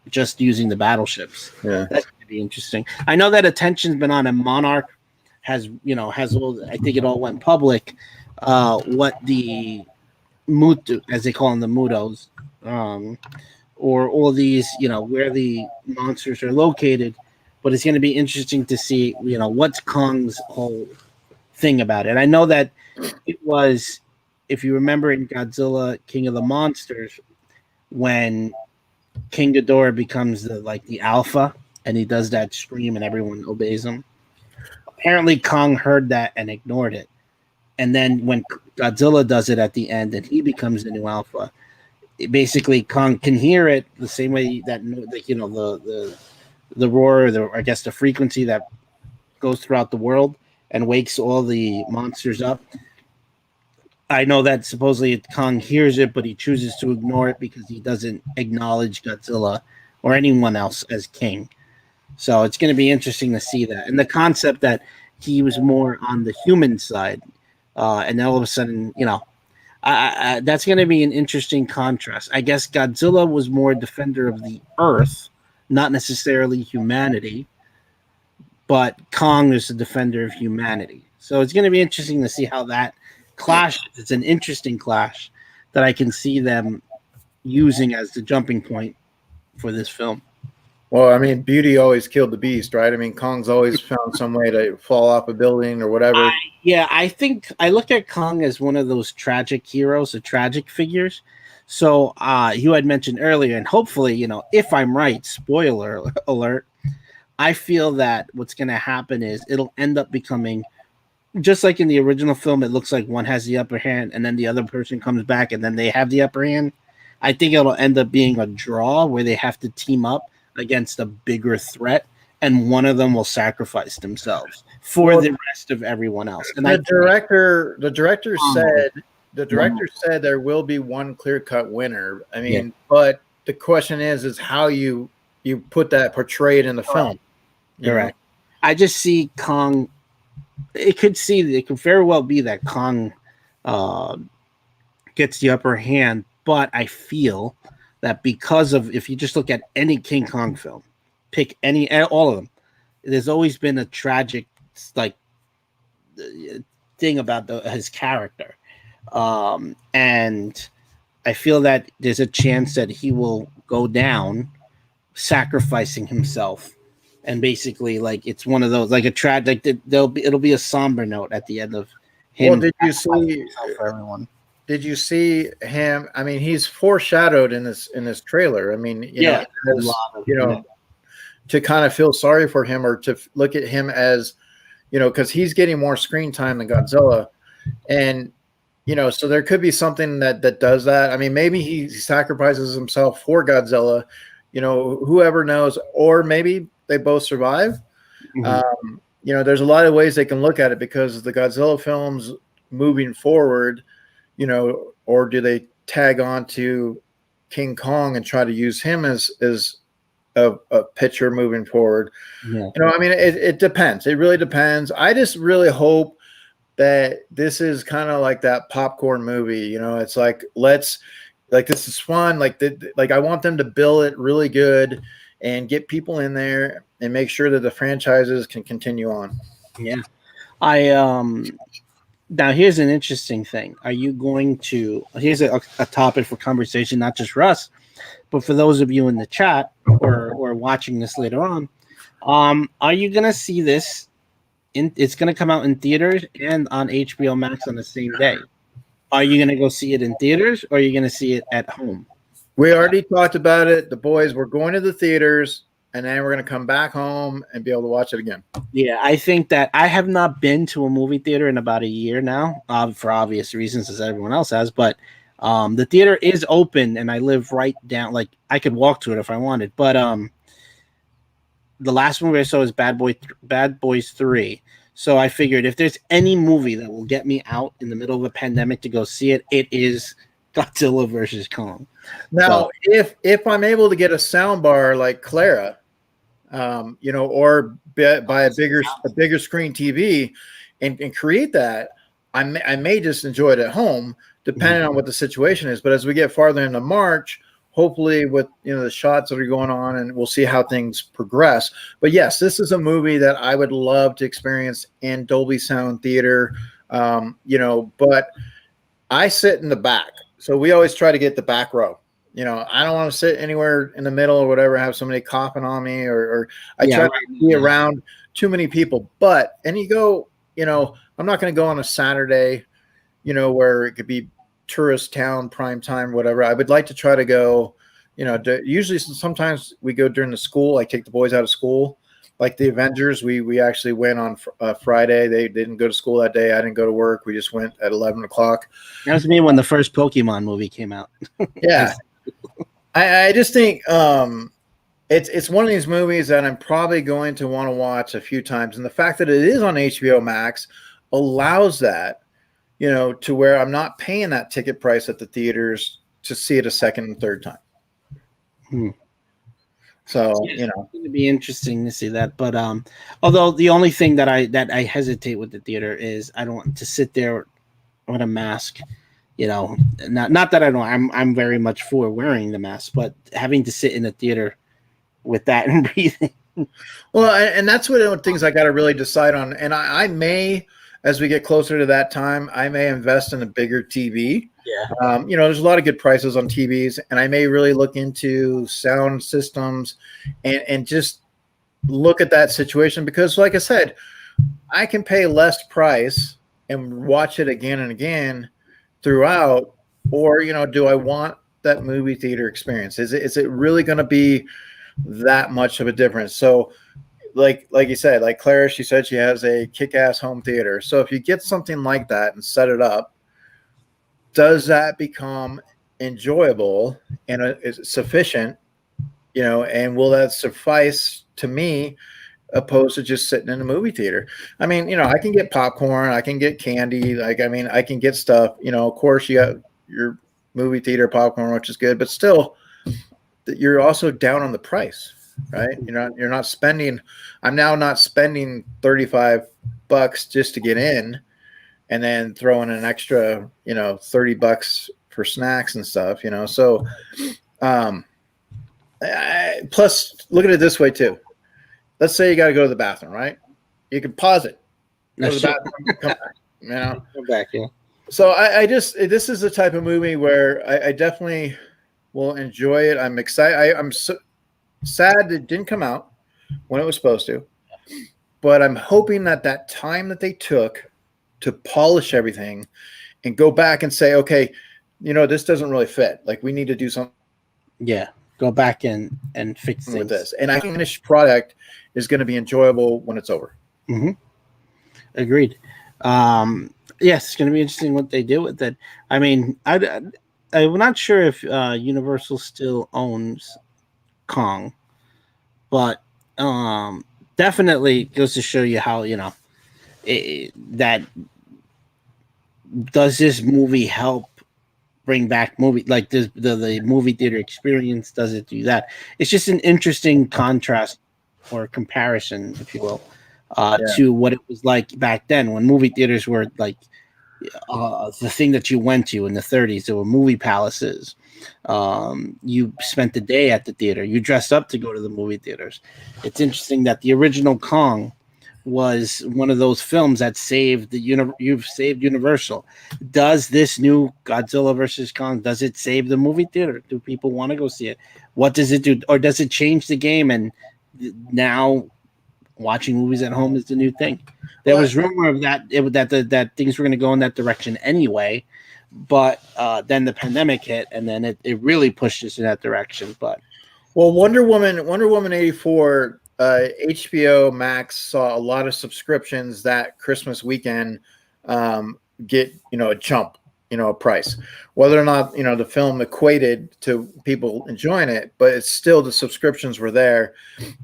just using the battleships. Yeah. That's going to be interesting. I know that attention's been on, and Monarch has all, I think it all went public, what the Mutu, as they call them, the Mutos, or all these, where the monsters are located. But it's going to be interesting to see, what's Kong's whole thing about it. I know that it was, if you remember in Godzilla King of the Monsters, when King Ghidorah becomes the alpha and he does that scream and everyone obeys him. Apparently Kong heard that and ignored it. And then when Godzilla does it at the end and he becomes the new alpha, basically Kong can hear it the same way that the roar, I guess the frequency that goes throughout the world, and wakes all the monsters up. I know that supposedly Kong hears it, but he chooses to ignore it because he doesn't acknowledge Godzilla or anyone else as king. So it's going to be interesting to see that. And the concept that he was more on the human side, and then all of a sudden, that's going to be an interesting contrast. I guess Godzilla was more defender of the earth, not necessarily humanity, but Kong is a defender of humanity. So it's going to be interesting to see how that clashes. It's an interesting clash that I can see them using as the jumping point for this film. Well, I mean, beauty always killed the beast, right? I mean, Kong's always found some way to fall off a building or whatever. I think I look at Kong as one of those tragic heroes, the tragic figures. So you had mentioned earlier, and hopefully, if I'm right, spoiler alert, I feel that what's going to happen is it'll end up becoming just like in the original film. It looks like one has the upper hand and then the other person comes back and then they have the upper hand. I think it'll end up being a draw where they have to team up against a bigger threat, and one of them will sacrifice themselves for the rest of everyone else. And the director said there will be one clear-cut winner. I mean, But the question is how you put that portrayed in the film. Correct. I just see Kong. It could very well be that Kong gets the upper hand, but I feel that because of, if you just look at any King Kong film, pick all of them, there's always been a tragic thing about his character, and I feel that there's a chance that he will go down sacrificing himself. And basically, it's one of those, like a tragic. It'll be a somber note at the end of him. Well, did you see for everyone? Did you see him? I mean, he's foreshadowed in this trailer. I mean, to kind of feel sorry for him or to look at him as, because he's getting more screen time than Godzilla, and so there could be something that does that. I mean, maybe he sacrifices himself for Godzilla. Whoever knows, or maybe they both survive. Mm-hmm. There's a lot of ways they can look at it because the Godzilla films moving forward, or do they tag on to King Kong and try to use him as a pitcher moving forward? Yeah. I mean, it depends. It really depends. I just really hope that this is kind of like that popcorn movie. It's like, this is fun. I want them to bill it really good and get people in there and make sure that the franchises can continue on. Yeah. Now here's an interesting thing. Are you going to, here's a topic for conversation, not just for us, but for those of you in the chat or watching this later on, are you going to see this it's going to come out in theaters and on HBO Max on the same day? Are you going to go see it in theaters or are you going to see it at home? We already talked about it. The boys were going to the theaters, and then we're going to come back home and be able to watch it again. Yeah, I think that I have not been to a movie theater in about a year now, for obvious reasons, as everyone else has. But the theater is open, and I live right down. I could walk to it if I wanted. But the last movie I saw was Bad Boys 3. So I figured if there's any movie that will get me out in the middle of a pandemic to go see it, it is Godzilla versus Kong. Now, if I'm able to get a sound bar like Clara, or buy a bigger screen TV and create that, I may just enjoy it at home, depending on what the situation is. But as we get farther into March, hopefully with the shots that are going on, and we'll see how things progress. But yes, this is a movie that I would love to experience in Dolby Sound Theater. But I sit in the back. So we always try to get the back row. I don't want to sit anywhere in the middle or whatever, have somebody coughing on me, or I try to be around too many people. And you go, I'm not going to go on a Saturday, where it could be tourist town, prime time, whatever. I would like to try to go, usually sometimes we go during the school. I take the boys out of school. Like the Avengers, we actually went on Friday. They didn't go to school that day. I didn't go to work. We just went at 11 o'clock. That was me when the first Pokemon movie came out. Yeah. I just think, it's one of these movies that I'm probably going to want to watch a few times, and the fact that it is on HBO Max allows that, you know, to where I'm not paying that ticket price at the theaters to see it a second and third time. Hmm. So, Yeah, you know, it's going to be interesting to see that. But although the only thing that I hesitate with the theater is I don't want to sit there with a mask. You know, not that I don't. I'm very much for wearing the mask, but having to sit in a theater with that and breathing. well, and that's what things I got to really decide on. And I may, as we get closer to that time, I may invest in a bigger TV. Yeah. You know, there's a lot of good prices on TVs, and I may really look into sound systems and just look at that situation because, like I said, I can pay less price and watch it again and again throughout, or you know, do I want that movie theater experience? Is it really going to be that much of a difference? So, like you said, like Clara, she said she has a kick-ass home theater. So if you get something like that and set it up, does that become enjoyable and is sufficient? You know, and will that suffice to me opposed to just sitting in a movie theater? I mean, you know, I can get popcorn, I can get candy, like I mean, I can get stuff. You know, of course, you got your movie theater popcorn, which is good, but still, you're also down on the price, right? You're not spending. I'm now not spending $35 just to get in, and then throwing an extra, you know, $30 for snacks and stuff. You know, so plus, look at it this way too. Let's say you got to go to the bathroom, right? You can pause it, go to the bathroom, come back. You know, Go back, yeah. so I just this is the type of movie where I definitely will enjoy it. I'm excited. I'm so sad it didn't come out when it was supposed to, but I'm hoping that that time that they took to polish everything and go back and say, okay, you know, this doesn't really fit. Like we need to do something Yeah. Go back and fix things with this. And a finished product is going to be enjoyable when it's over. Mm-hmm. Agreed. Yes, it's going to be interesting what they do with it. I mean, I'm not sure if Universal still owns Kong, but definitely goes to show you how, you know, that does this movie help bring back movie like this, the movie theater experience? Does it do that? It's just an interesting contrast or comparison, if you will, to what it was like back then when movie theaters were like the thing that you went to in the 30s. There were movie palaces. You spent the day at the theater. You dressed up to go to the movie theaters. It's interesting that the original Kong was one of those films that saved you've saved Universal. Does this new Godzilla versus Kong, does it save the movie theater? Do people want to go see it? What does it do? Or does it change the game and now watching movies at home is the new thing? There was rumor of that that things were going to go in that direction anyway, but then the pandemic hit and then it really pushed us in that direction. But well, Wonder Woman 84, HBO Max saw a lot of subscriptions that Christmas weekend get, you know, a jump, you know, a price. Whether or not, you know, the film equated to people enjoying it, but it's still the subscriptions were there.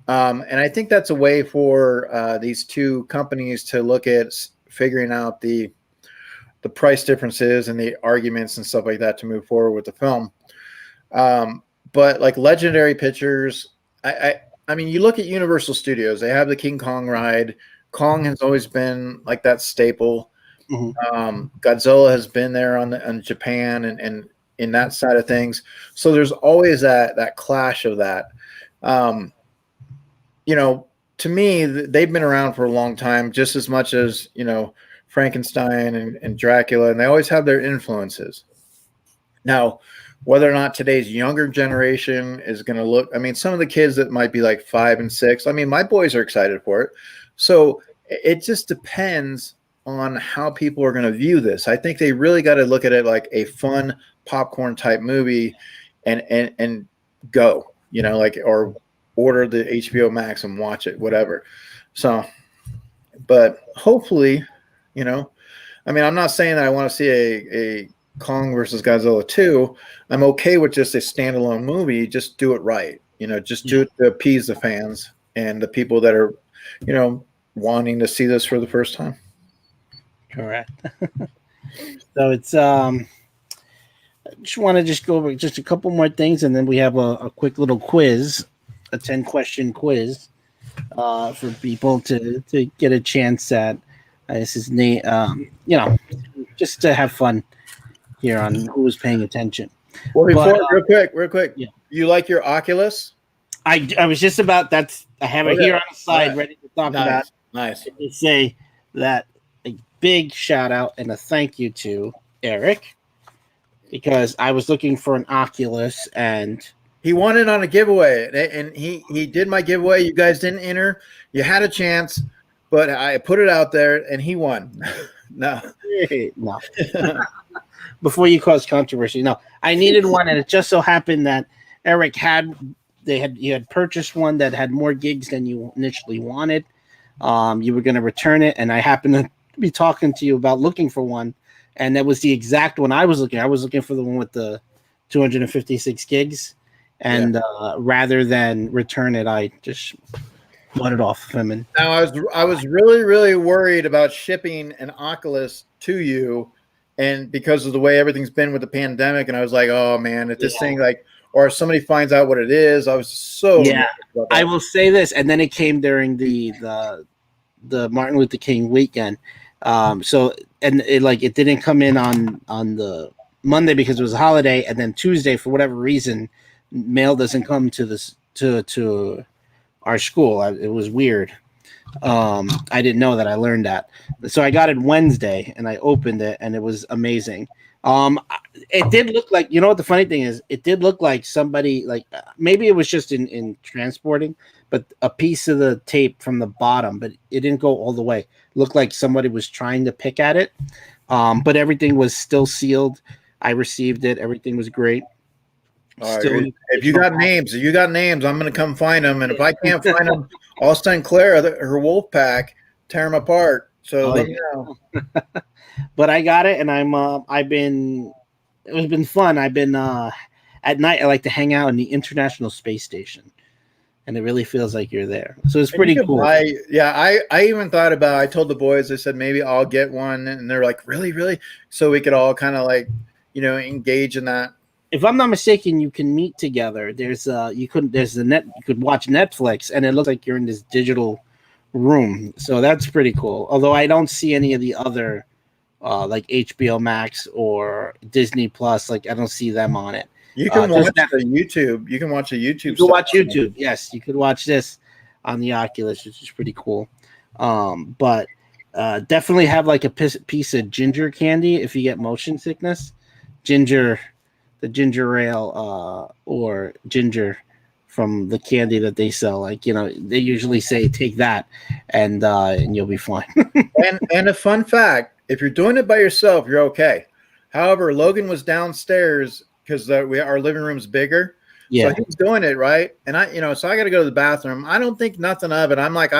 And I think that's a way for these two companies to look at figuring out the price differences and the arguments and stuff like that to move forward with the film. But like Legendary Pictures, I mean, you look at Universal Studios, they have the King Kong ride. Kong has always been like that staple. mm-hmm. Godzilla has been there on Japan and in that side of things. So there's always that clash of that. You know, to me, they've been around for a long time, just as much as, you know, Frankenstein and Dracula, and they always have their influences. Now, whether or not today's younger generation is going to look, I mean, some of the kids that might be like 5 and 6, I mean, my boys are excited for it. So it just depends on how people are going to view this. I think they really got to look at it like a fun popcorn type movie and go, you know, like, or order the HBO Max and watch it, whatever. So, but hopefully, you know, I mean, I'm not saying that I want to see a Kong versus Godzilla 2. I'm okay with just a standalone movie. Just do it right. just to appease the fans and the people that are, wanting to see this for the first time. Correct. So it's I just want to go over just a couple more things, and then we have a quick little quiz, a 10-question quiz for people to get a chance at. This is Nate, just to have fun here on who's paying attention. Well, real quick. Yeah. You like your Oculus? I was just about that's. I have it here on the side, ready to talk about. Nice. To say that a big shout out and a thank you to Eric, because I was looking for an Oculus and he won it on a giveaway, and he did my giveaway. You guys didn't enter. You had a chance, but I put it out there, and he won. No. Before you cause controversy, no. I needed one, and it just so happened that Eric you had purchased one that had more gigs than you initially wanted. You were going to return it, and I happened to be talking to you about looking for one, and that was the exact one I was looking. I was looking for the one with the 256 gigs, and rather than return it, I just bought it off of him. And now I was really, really worried about shipping an Oculus to you, and because of the way everything's been with the pandemic, and I was like, oh man, if this thing or if somebody finds out what it is, I was so I will say this, and then it came during the Martin Luther King weekend. So it didn't come in on the Monday because it was a holiday, and then Tuesday for whatever reason, mail doesn't come to this to our school. It was weird. I didn't know that. I learned that. So I got it Wednesday, and I opened it, and it was amazing. It did look like, what the funny thing is, it did look like somebody, maybe it was just in transporting, but a piece of the tape from the bottom, but it didn't go all the way. It looked like somebody was trying to pick at it, but everything was still sealed. I received it. Everything was great. If you got names, I'm going to come find them. And if I can't find them, I'll send Clara her wolf pack, tear them apart. So let me know. But I got it, and it's been fun. I've been at night. I like to hang out in the International Space Station, and it really feels like you're there. So it's pretty cool. I even thought about. I told the boys. I said maybe I'll get one, and they're like, really? So we could all kind of engage in that. If I'm not mistaken, you can meet together. You could watch Netflix, and it looks like you're in this digital room. So that's pretty cool. Although I don't see any of the other like HBO Max or Disney Plus. I don't see them on it. You can watch the YouTube. You can watch the YouTube. You can watch YouTube. Yes, you could watch this on the Oculus, which is pretty cool. But definitely have a piece of ginger candy if you get motion sickness. The ginger ale or ginger from the candy that they sell. They usually say take that and you'll be fine. and a fun fact, if you're doing it by yourself, you're okay. However, Logan was downstairs because our living room's bigger. Yeah. So he's doing it right. And so I got to go to the bathroom. I don't think nothing of it. I'm like,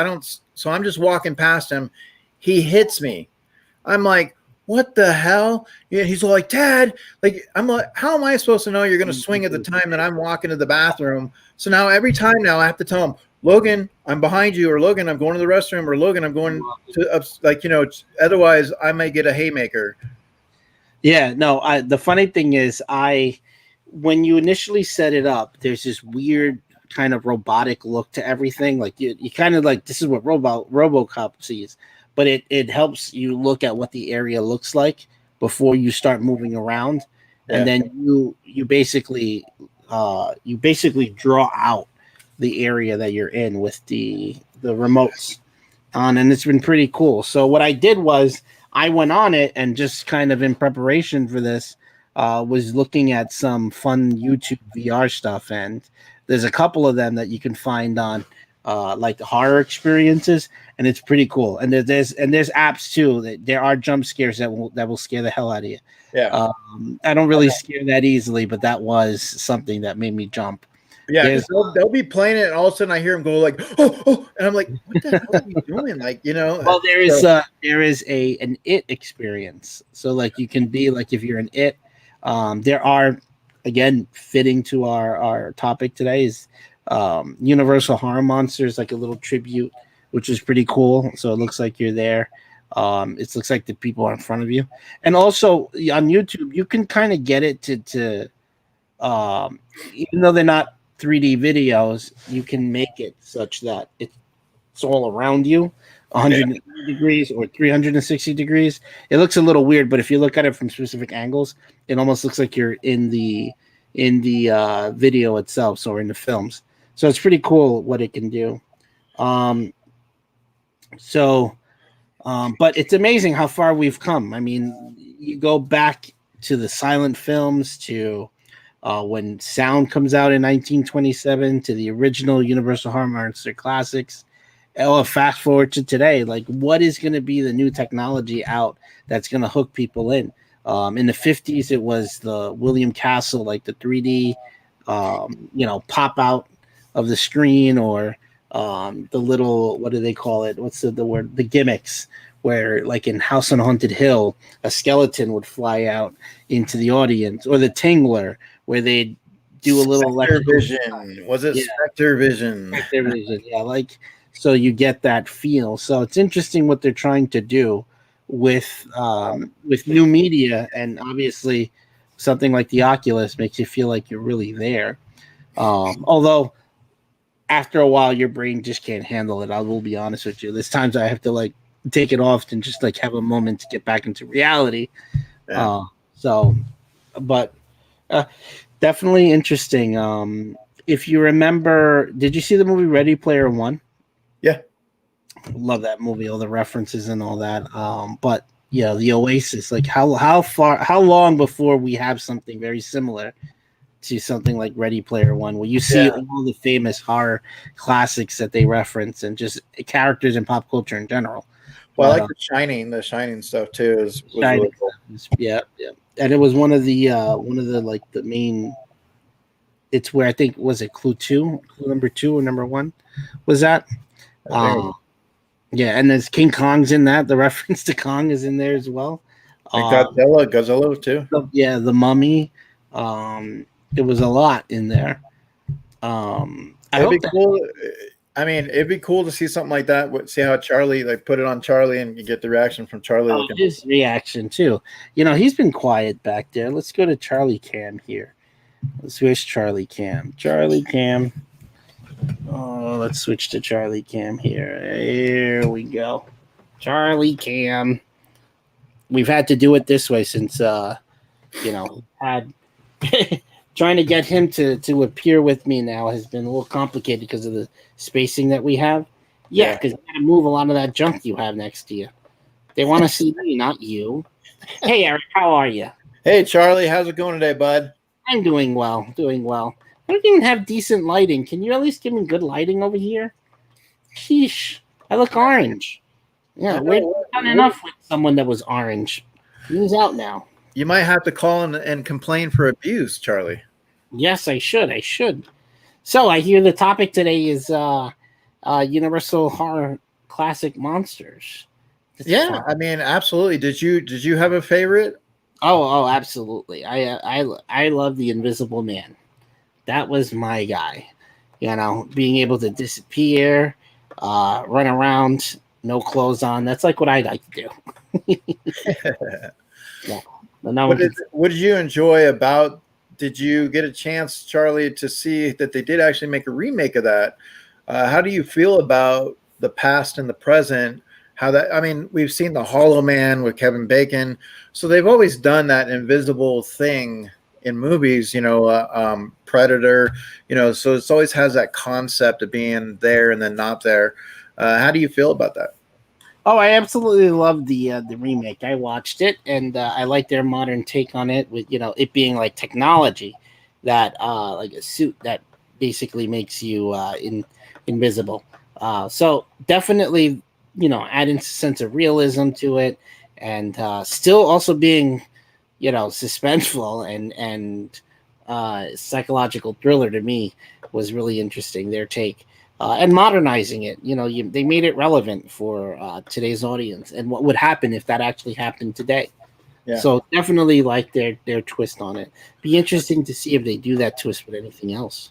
so I'm just walking past him. He hits me. I'm like, what the hell? Yeah, he's like, Dad, I'm like, how am I supposed to know you're going to swing at the time that I'm walking to the bathroom? So now every time now I have to tell him, Logan, I'm behind you, or Logan, I'm going to the restroom, or Logan, I'm going to, otherwise I may get a haymaker. Yeah, no, the funny thing is when you initially set it up, there's this weird kind of robotic look to everything. You kind of this is what RoboCop sees. But it helps you look at what the area looks like before you start moving around, and then you basically draw out the area that you're in with the remotes on, and it's been pretty cool. So what I did was I went on it and just kind of in preparation for this was looking at some fun YouTube VR stuff, and there's a couple of them that you can find on. The horror experiences, and it's pretty cool. And there's apps too. There are jump scares that will scare the hell out of you. Yeah. I don't really scare that easily, but that was something that made me jump. Yeah, they'll be playing it, and all of a sudden I hear them go oh, and I'm like, what the hell are you doing? Well, there is an it experience. So you can be if you're an it. There are, again, fitting to our topic today, is Universal Horror Monsters, like a little tribute, which is pretty cool. So it looks like you're there. It looks like the people are in front of you, and also on YouTube you can kind of get it to even though they're not 3D videos, you can make it such that it's all around you, 180 degrees or 360 degrees. It looks a little weird, but if you look at it from specific angles, it almost looks like you're in the video itself, so in the films. So it's pretty cool what it can do. But it's amazing how far we've come. I mean, you go back to the silent films, to when sound comes out in 1927, to the original Universal Horror Monster classics. Fast forward to today, like what is going to be the new technology out that's going to hook people in? In the 50s, it was the William Castle, like the 3D, pop out of the screen, or the little, what do they call it? What's the word? The gimmicks, where like in House on Haunted Hill, a skeleton would fly out into the audience, or the Tingler, where they do a little Spectre Vision. Was it Spectre Vision? Spectre Vision, yeah, like so you get that feel. So it's interesting what they're trying to do with new media, and obviously something like the Oculus makes you feel like you're really there. Although after a while your brain just can't handle it. I will be honest with you. There's times I have to like take it off and just like have a moment to get back into reality. Yeah. Definitely interesting. If you remember, did you see the movie Ready Player One? Yeah. Love that movie, all the references and all that. But yeah, the Oasis, like how long before we have something very similar to something like Ready Player One, where you see all the famous horror classics that they reference and just characters in pop culture in general. Well, I like the Shining stuff too. Was really cool. Yeah, and it was one of the like the main. It's where I think was it Clue number 2 or number 1, was that? Yeah, and there's King Kong's in that. The reference to Kong is in there as well. And Godzilla too. The Mummy. It was a lot in there. It'd be cool. I mean, it'd be cool to see something like that. See how Charlie, like, put it on Charlie, and you get the reaction from Charlie. His reaction too. He's been quiet back there. Let's go to Charlie Cam here. Let's switch Charlie Cam. Charlie Cam. Oh, let's switch to Charlie Cam here. Here we go. Charlie Cam. We've had to do it this way since had trying to get him to appear with me now has been a little complicated because of the spacing that we have. Yeah, because you got to move a lot of that junk you have next to you. They want to see me, not you. Hey, Eric, how are you? Hey, Charlie, how's it going today, bud? I'm doing well. I don't even have decent lighting. Can you at least give me good lighting over here? Sheesh, I look orange. Yeah, we're not enough with someone that was orange. He's out now. You might have to call and complain for abuse, Charlie. Yes, I should. So I hear the topic today is Universal Horror Classic Monsters. I mean, absolutely. Did you have a favorite? Oh, absolutely. I love the Invisible Man. That was my guy. Being able to disappear, run around, no clothes on. That's like what I like to do. Yeah. What did you enjoy about? Did you get a chance, Charlie, to see that they did actually make a remake of that? How do you feel about the past and the present? We've seen the Hollow Man with Kevin Bacon, so they've always done that invisible thing in movies. Predator. So it's always has that concept of being there and then not there. How do you feel about that? Oh, I absolutely love the remake. I watched it, and I like their modern take on it, with it being like technology that like a suit that basically makes you invisible. So definitely, adding a sense of realism to it, and still also being, suspenseful and psychological thriller to me was really interesting. Their take. And modernizing it, they made it relevant for today's audience and what would happen if that actually happened today. Yeah. So definitely like their twist on it. Be interesting to see if they do that twist with anything else.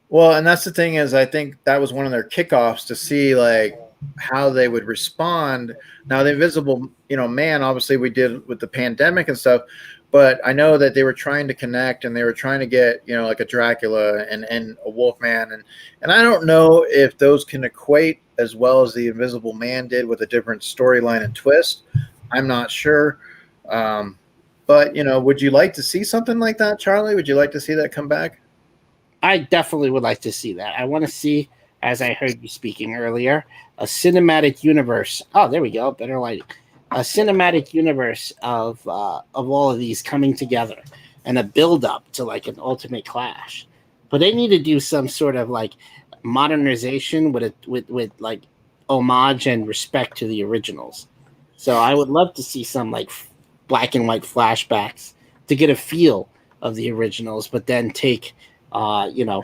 Well, and that's the thing is, I think that was one of their kickoffs to see like how they would respond. Now, the Invisible, Man, obviously we did with the pandemic and stuff, but I know that they were trying to connect and they were trying to get, like a Dracula and a Wolfman, and I don't know if those can equate as well as the Invisible Man did with a different storyline and twist. I'm not sure. But would you like to see something like that, Charlie? Would you like to see that come back? I definitely would like to see that. I want to see, as I heard you speaking earlier, a cinematic universe. Oh, there we go. Better lighting. A cinematic universe of all of these coming together, and a build up to like an ultimate clash. But they need to do some sort of like modernization with like homage and respect to the originals. So I would love to see some like black and white flashbacks to get a feel of the originals, but then take you know,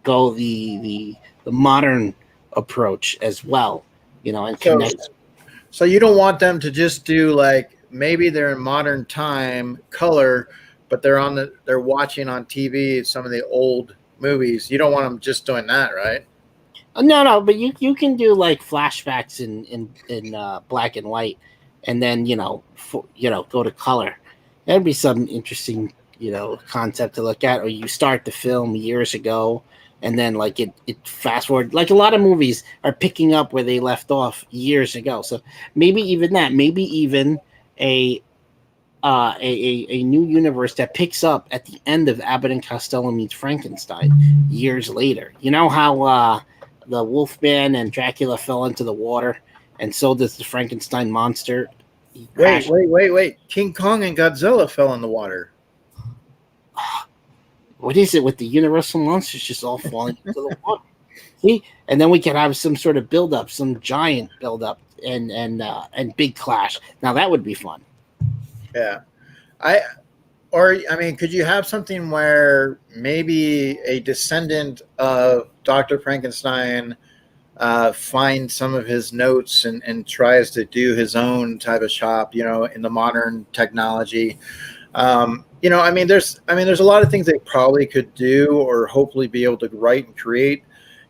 go the modern approach as well, and So, connect. so you don't want them to just do like maybe they're in modern time color, but they're watching on TV some of the old movies. You don't want them just doing that, right? No, but you can do like flashbacks in black and white, and then go to color. That'd be some interesting concept to look at. Or you start the film years ago, and then like it fast forward. Like a lot of movies are picking up where they left off years ago. So maybe even that. Maybe even a a new universe that picks up at the end of Abbott and Costello meets Frankenstein years later. You know how the Wolfman and Dracula fell into the water, and so does the Frankenstein monster. He Wait, crashed. wait. King Kong and Godzilla fell in the water. What is it with the Universal monsters just all falling into the water? See, and then we can have some sort of build up, some giant build up, and big clash. Now that would be fun. Yeah. I mean, could you have something where maybe a descendant of Dr. Frankenstein finds some of his notes and tries to do his own type of shop, in the modern technology? I mean, there's a lot of things they probably could do or hopefully be able to write and create.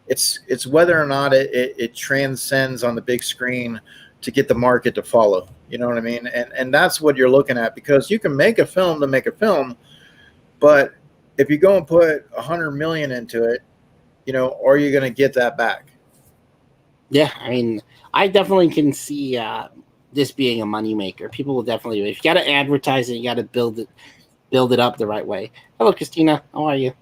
It's whether or not it transcends on the big screen to get the market to follow. You know what I mean? And that's what you're looking at, because you can make a film to make a film, but if you go and put 100 million into it, are you going to get that back? Yeah, I mean, I definitely can see this being a moneymaker. People will definitely. If you got to advertise it, you got to build it up the right way. Hello, Christina. How are you?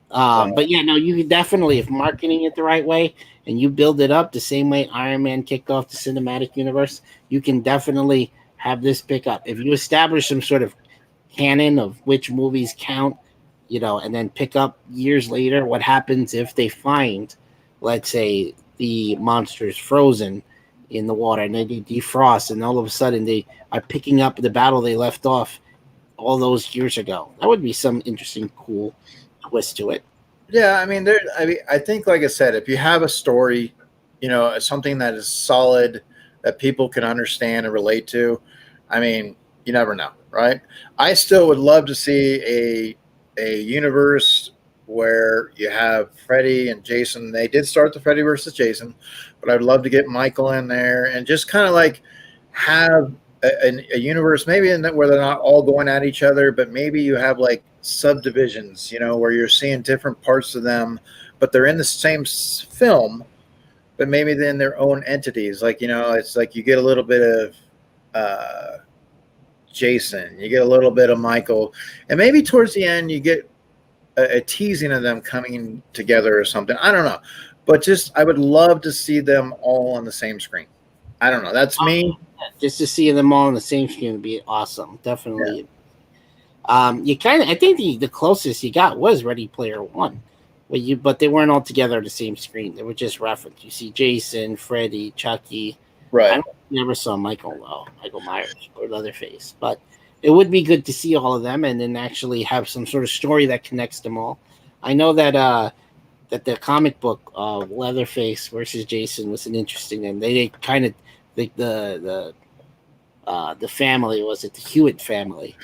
But yeah, no, you can definitely, if marketing it the right way and you build it up the same way Iron Man kicked off the cinematic universe, you can definitely have this pick up. If you establish some sort of canon of which movies count, and then pick up years later what happens if they find, let's say, the monsters frozen in the water and they defrost, and all of a sudden they are picking up the battle they left off all those years ago. That would be some interesting, cool twist to it. Yeah, I think, like I said, if you have a story, something that is solid that people can understand and relate to, I mean, you never know, right? I still would love to see a universe where you have Freddy and Jason. They did start the Freddy versus Jason, but I'd love to get Michael in there and just kind of like have a universe maybe where they're not all going at each other, but maybe you have like subdivisions, where you're seeing different parts of them, but they're in the same film, but maybe they're in their own entities. Like, it's like you get a little bit of Jason, you get a little bit of Michael, and maybe towards the end you get a teasing of them coming together or something. I don't know, but just I would love to see them all on the same screen. I don't know. That's me. Just to see them all on the same screen would be awesome. Definitely. You kind of, I think the closest you got was Ready Player One, but they weren't all together on the same screen. They were just referenced. You see Jason, Freddy, Chucky. Right. Never saw Michael Myers or Leatherface, but it would be good to see all of them and then actually have some sort of story that connects them all. I know that that the comic book Leatherface versus Jason was an interesting, and they kind of the family, was it the Hewitt family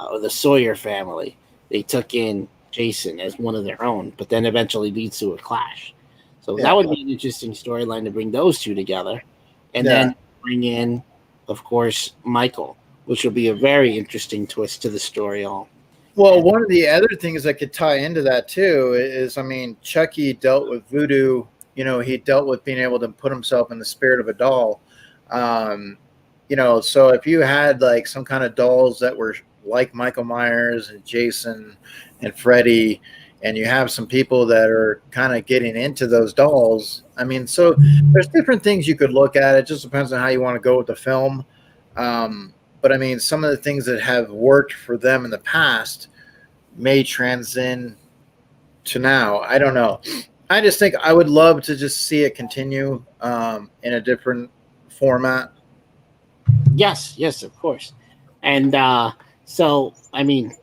or the Sawyer family? They took in Jason as one of their own, but then eventually leads to a clash. So Yeah. that would be an interesting storyline to bring those two together, and Yeah. then bring in, of course, Michael, which will be a very interesting twist to the story. All Well, one of the other things that could tie into that too is, I mean, Chucky dealt with voodoo. You know, he dealt with being able to put himself in the spirit of a doll. You know, so if you had like some kind of dolls that were like Michael Myers and Jason and Freddy, and you have some people that are kind of getting into those dolls, I mean, so there's different things you could look at. It just depends on how you want to go with the film. But I mean, some of the things that have worked for them in the past may transcend to now. I don't know. I just think I would love to just see it continue in a different format. yes, of course. And so, I mean,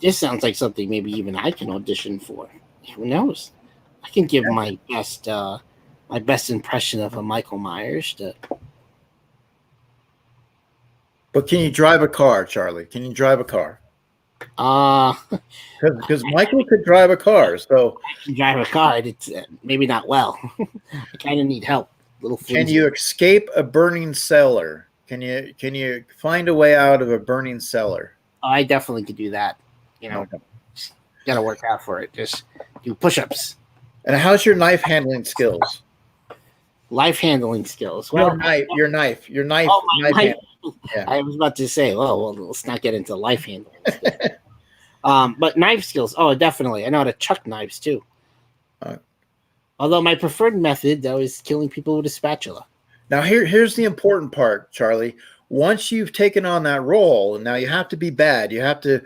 this sounds like something maybe even I can audition for. Who knows? I can give my best impression of a Michael Myers. But can you drive a car, Charlie? Can you drive a car? Uh, Because Michael could drive a car. So I can drive a car. It's maybe not well. I kind of need help. Little can flimsy. you escape a burning cellar? Can you find a way out of a burning cellar? I definitely could do that. You know, Okay. got to work out for it. Just do push-ups. And how's your knife handling skills? Life handling skills. Your Well, knife. oh, my knife life. hand- Yeah. I was about to say, well, let's not get into life handling. But knife skills. Oh, definitely. I know how to chuck knives too. Alright. Although my preferred method, though, is killing people with a spatula. Now here's the important part, Charlie. Once you've taken on that role, now you have to be bad. You have to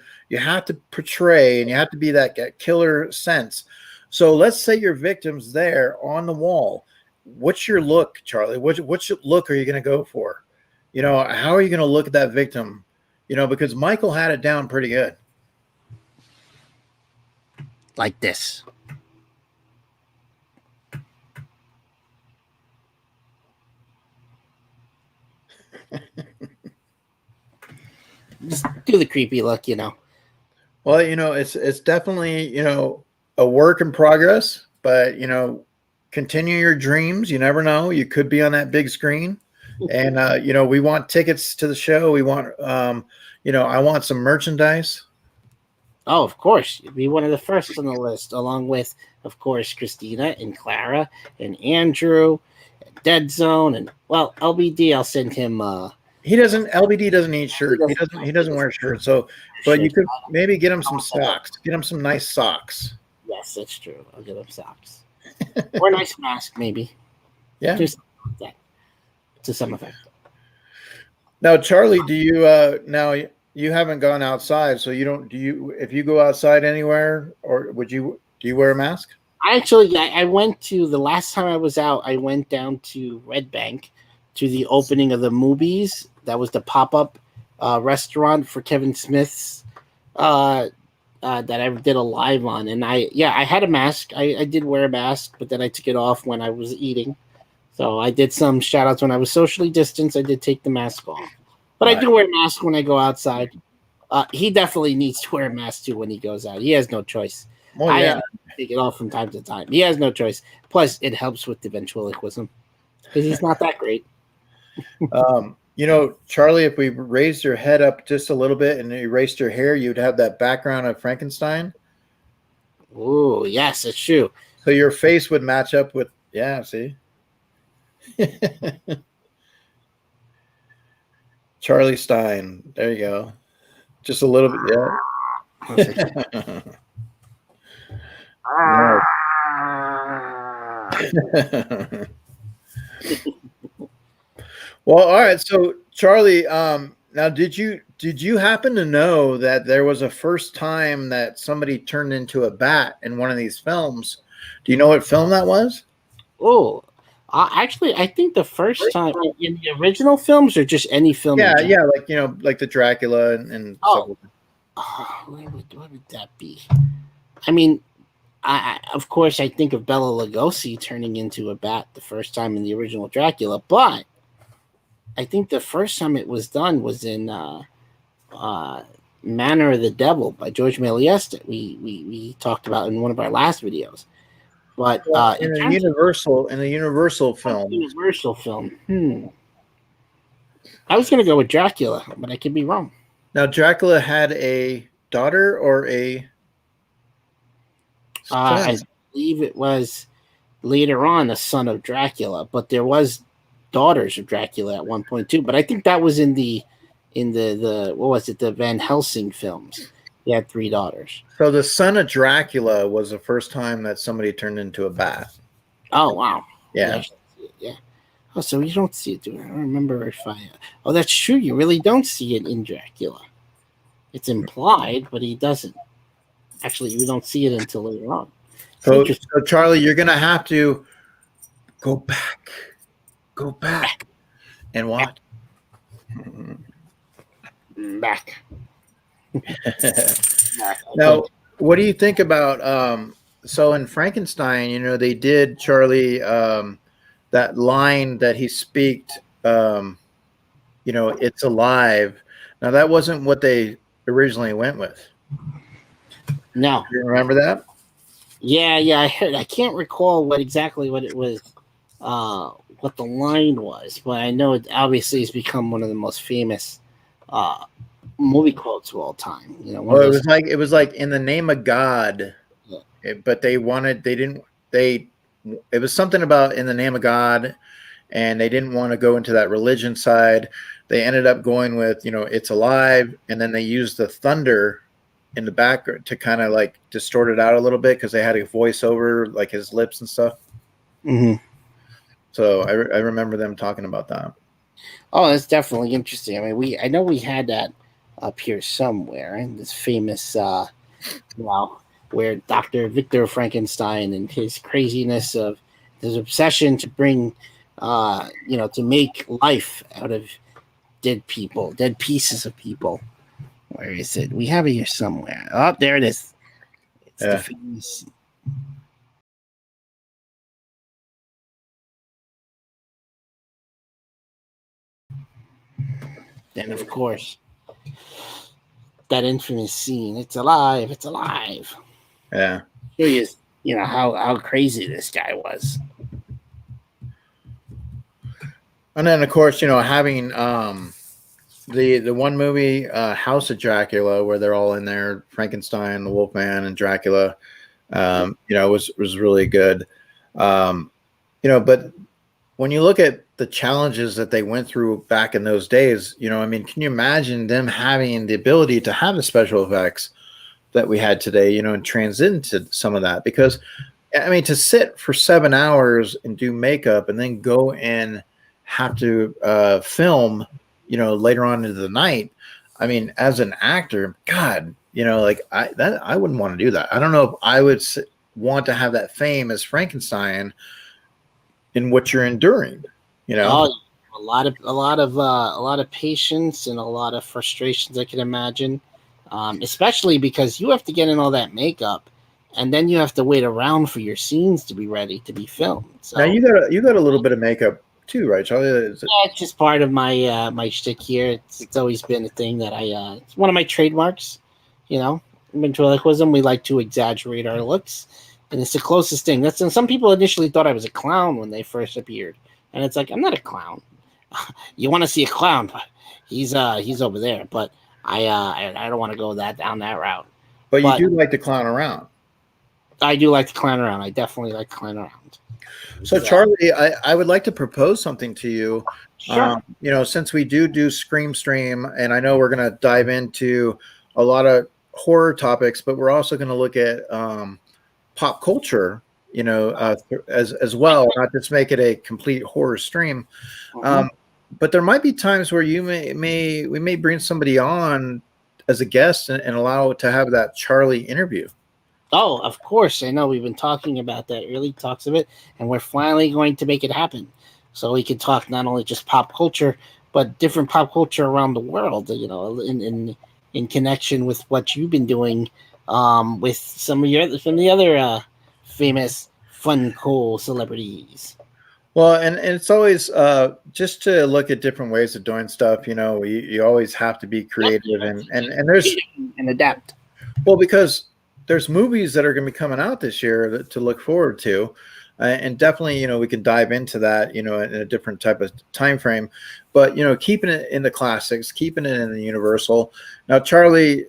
portray, and you have to be that killer sense. So let's say your victim's there on the wall. What's your look, Charlie? What look are you going to go for? You know, how are you going to look at that victim? You know, because Michael had it down pretty good. Like this. Just do the creepy look, you know. Well, you know, it's definitely, you know, a work in progress, but you know, continue your dreams. You never know. You could be on that big screen. And you know, we want tickets to the show. We want you know, I want some merchandise. Oh, of course. You'd be one of the first on the list, along with, of course, Christina and Clara and Andrew and Dead Zone. And, well, LBD, I'll send him. LBD doesn't need shirts. He doesn't wear shirts. So, but you shirt. could maybe get him some socks. Get him some nice socks. Yes, that's true. I'll give him socks. Or a nice mask, maybe. Yeah. Just like that. To some effect. Now, Charlie, do you now you haven't gone outside, so you don't if you go outside anywhere, or do you wear a mask? I went to the last time I was out, I went down to Red Bank to the opening of the Movies. That was the pop-up restaurant for Kevin Smith's that I did a live on. And I had a mask. I did wear a mask, but then I took it off when I was eating. So I did some shout outs when I was socially distanced. I did take the mask off. But I do wear a mask when I go outside. He definitely needs to wear a mask too when he goes out. He has no choice. Well, I yeah. take it off from time to time. He has no choice. Plus, it helps with the ventriloquism because he's not that great. You know, Charlie, if we raised your head up just a little bit and erased your hair, you'd have that background of Frankenstein. Oh, yes, it's true. So your face would match up with, yeah, see? Charlie Stein. There you go. Just a little bit, yeah. Well, all right. So, Charlie, now did you happen to know that there was a first time that somebody turned into a bat in one of these films? Do you know what film that was? Oh, actually, I think the first time in the original films or just any film. Yeah, in general? yeah, like, you know, like the Dracula and Oh. stuff. What would that be? I mean, of course, I think of Bela Lugosi turning into a bat the first time in the original Dracula, but I think the first time it was done was in Manor of the Devil by George Méliès that we talked about in one of our last videos. But in the Universal film, Universal film, I was going to go with Dracula, but I could be wrong. now Dracula had a daughter or a I son? believe it was later on a son of Dracula, but there was daughters of Dracula at one point too. But I think that was in the what was it, the Van Helsing films. He had 3 daughters. So the son of Dracula was the first time that somebody turned into a bat. Oh wow. Yeah. Yeah. Oh, so you don't see it, do I? I don't remember if I. Oh, that's true. You really don't see it in Dracula. It's implied, but he doesn't. Actually, you don't see it until later on. So Charlie, you're gonna have to go back, and watch. Back. Now, what do you think about so in Frankenstein, you know, they did Charlie that line that he speaked, you know, it's alive. Now that wasn't what they originally went with. No. You remember that? Yeah, I heard. I can't recall what it was, what the line was, but I know it obviously has become one of the most famous movie quotes of all time. You know, Well, it was like in the name of God, Yeah. but it was something about in the name of God, and they didn't want to go into that religion side. They ended up going with, you know, it's alive, and then they used the thunder in the back to kind of like distort it out a little bit because they had a voiceover like his lips and stuff. Mm-hmm. So I remember them talking about that. Oh, that's definitely interesting. I mean, I know we had that up here somewhere, and this famous, where Dr. Victor Frankenstein and his craziness of his obsession to bring, to make life out of dead people, dead pieces of people. Where is it? We have it here somewhere. Oh, there it is. It's the famous. Then, of course, that infamous scene. It's alive. It's alive. Yeah. Show you know how crazy this guy was. And then of course, you know, having the one movie House of Dracula where they're all in there, Frankenstein, the Wolfman, and Dracula, you know, was really good. You know, but when you look at the challenges that they went through back in those days, you know, I mean, can you imagine them having the ability to have the special effects that we had today, you know, and transit to some of that? Because I mean, to sit for 7 hours and do makeup and then go and have to film, you know, later on into the night. I mean, as an actor, God, you know, like I wouldn't want to do that. I don't know if I would want to have that fame as Frankenstein in what you're enduring, you know. Oh, a lot of patience and a lot of frustrations, I can imagine, especially because you have to get in all that makeup, and then you have to wait around for your scenes to be ready to be filmed. So Now you got a little bit of makeup too, right, Charlie? it's just part of my my shtick here. It's always been a thing that it's one of my trademarks. You know, in ventriloquism, we like to exaggerate our looks, and it's the closest thing. And some people initially thought I was a clown when they first appeared, and it's like, I'm not a clown. You want to see a clown, but he's over there. But I don't want to go down that route. But you do like to clown around. I do like to clown around. I definitely like to clown around. So Charlie, I would like to propose something to you. Sure. You know, since we do Scream Stream, and I know we're going to dive into a lot of horror topics, but we're also going to look at pop culture, you know, as well, not just make it a complete horror stream. But there might be times where we may bring somebody on as a guest and allow to have that Charlie interview. Oh, of course. I know we've been talking about that, early talks of it, and we're finally going to make it happen. So we can talk not only just pop culture, but different pop culture around the world, you know, in connection with what you've been doing with some of the other famous, fun, cool celebrities. Well, and it's always just to look at different ways of doing stuff. You always have to be creative, and there's and adapt. well, because there's movies that are going to be coming out this year to look forward to, and definitely, we can dive into that, in a different type of time frame. But keeping it in the classics, keeping it in the Universal. Now, Charlie,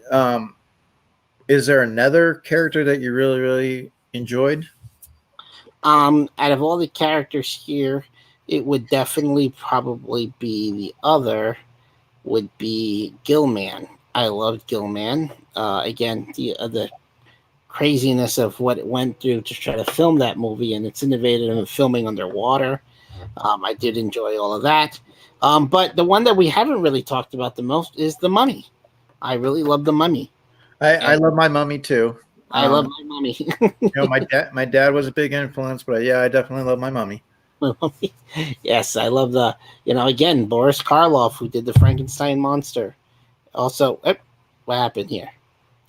is there another character that you really, really enjoyed? Out of all the characters here, it would definitely probably be the other would be Gilman. I loved Gilman. Again, the craziness of what it went through to try to film that movie, and it's innovative in filming underwater. I did enjoy all of that. But the one that we haven't really talked about the most is The Mummy. I really love The Mummy. I love my mummy too. I love my mummy. My dad was a big influence, but yeah, I definitely love my mummy. Yes, I love again, Boris Karloff, who did the Frankenstein monster. Also, what happened here?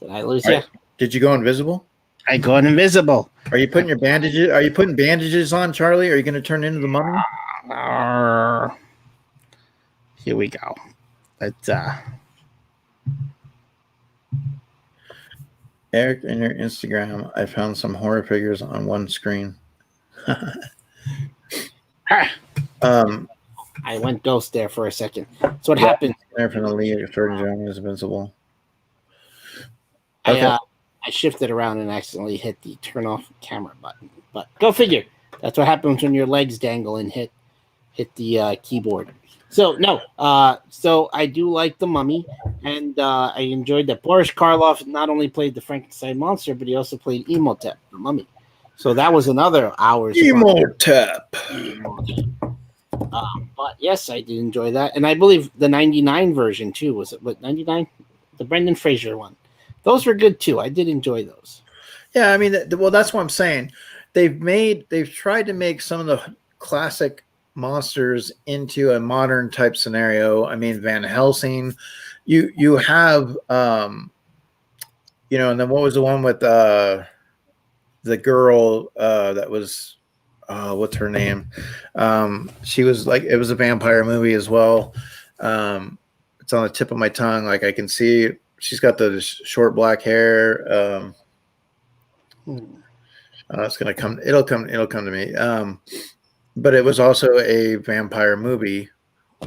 Did I lose you? Did you go invisible? I go invisible. Are you putting your bandages? Are you putting bandages on, Charlie? Are you going to turn into the mummy? Here we go. Let's Eric, in your Instagram, I found some horror figures on one screen. I went ghost there for a second. So what happened? There from the lead, Jordan Jones is invincible. I shifted around and accidentally hit the turn off camera button. But go figure. That's what happens when your legs dangle and hit the keyboard. So no, so I do like The Mummy, and I enjoyed that Boris Karloff not only played the Frankenstein monster, but he also played Imhotep, the Mummy. So that was another hours. Imhotep. But yes, I did enjoy that, and I believe the '99 version too. Was it what '99? The Brendan Fraser one. Those were good too. I did enjoy those. Yeah, I mean, well, that's what I'm saying. They've tried to make some of the classic monsters into a modern type scenario. I mean, Van Helsing, you have and then what was the one with the girl that was what's her name? She was like, it was a vampire movie as well. It's on the tip of my tongue. Like I can see she's got the short black hair. It's gonna come. It'll come to me. But it was also a vampire movie.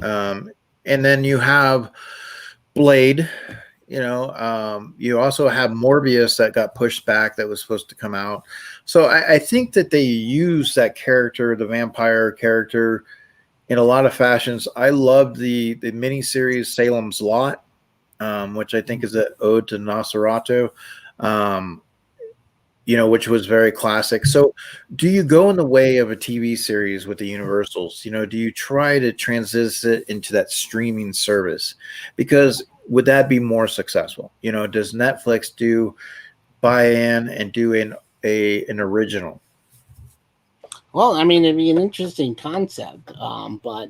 And then you have Blade, you also have Morbius that got pushed back that was supposed to come out. So I think that they use that character, the vampire character, in a lot of fashions. I loved the miniseries Salem's Lot, which I think is an ode to Nosferatu. Which was very classic. So do you go in the way of a TV series with the Universals? Do you try to transition it into that streaming service? Because would that be more successful? Does Netflix buy in and do an original? Well, I mean, it'd be an interesting concept, but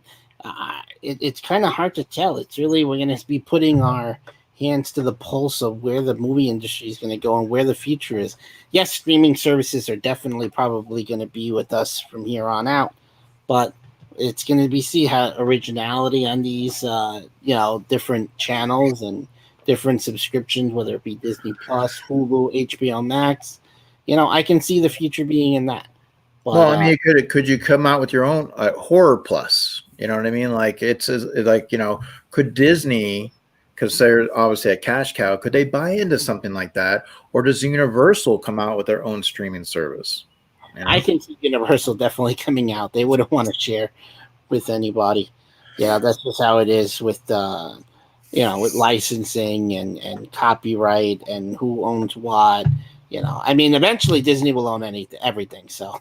it's kind of hard to tell. It's really, we're going to be putting our hands to the pulse of where the movie industry is going to go and where the future is. Yes, streaming services are definitely probably going to be with us from here on out, but it's going to be see how originality on these, different channels and different subscriptions, whether it be Disney Plus, Hulu, HBO Max. I can see the future being in that. But, well, I mean, could you come out with your own Horror Plus? You know what I mean? Like it's like, could Disney, because they're obviously a cash cow, could they buy into something like that? Or does Universal come out with their own streaming service? I can see Universal definitely coming out. They wouldn't want to share with anybody. Yeah, that's just how it is with with licensing and copyright and who owns what. I mean, eventually Disney will own everything. So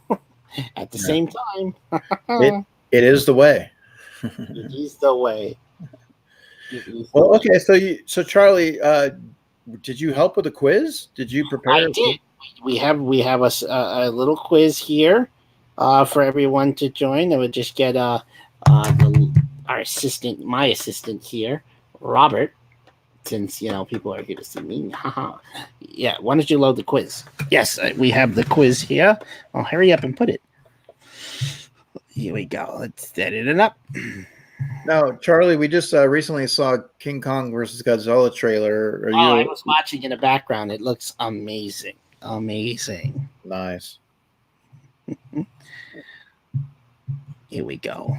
at the same time, it is the way. It is the way. Well, okay. So Charlie, did you help with the quiz? Did you prepare? I did. We have a little quiz here for everyone to join. I would just get our assistant, my assistant here, Robert, since people are here to see me. Yeah, why don't you load the quiz? Yes, we have the quiz here. I'll hurry up and put it. Here we go. Let's set it up. Now, Charlie, we just recently saw King Kong versus Godzilla trailer. Are Oh, I you was watching in the background. It looks amazing. Amazing. nice? Here we go.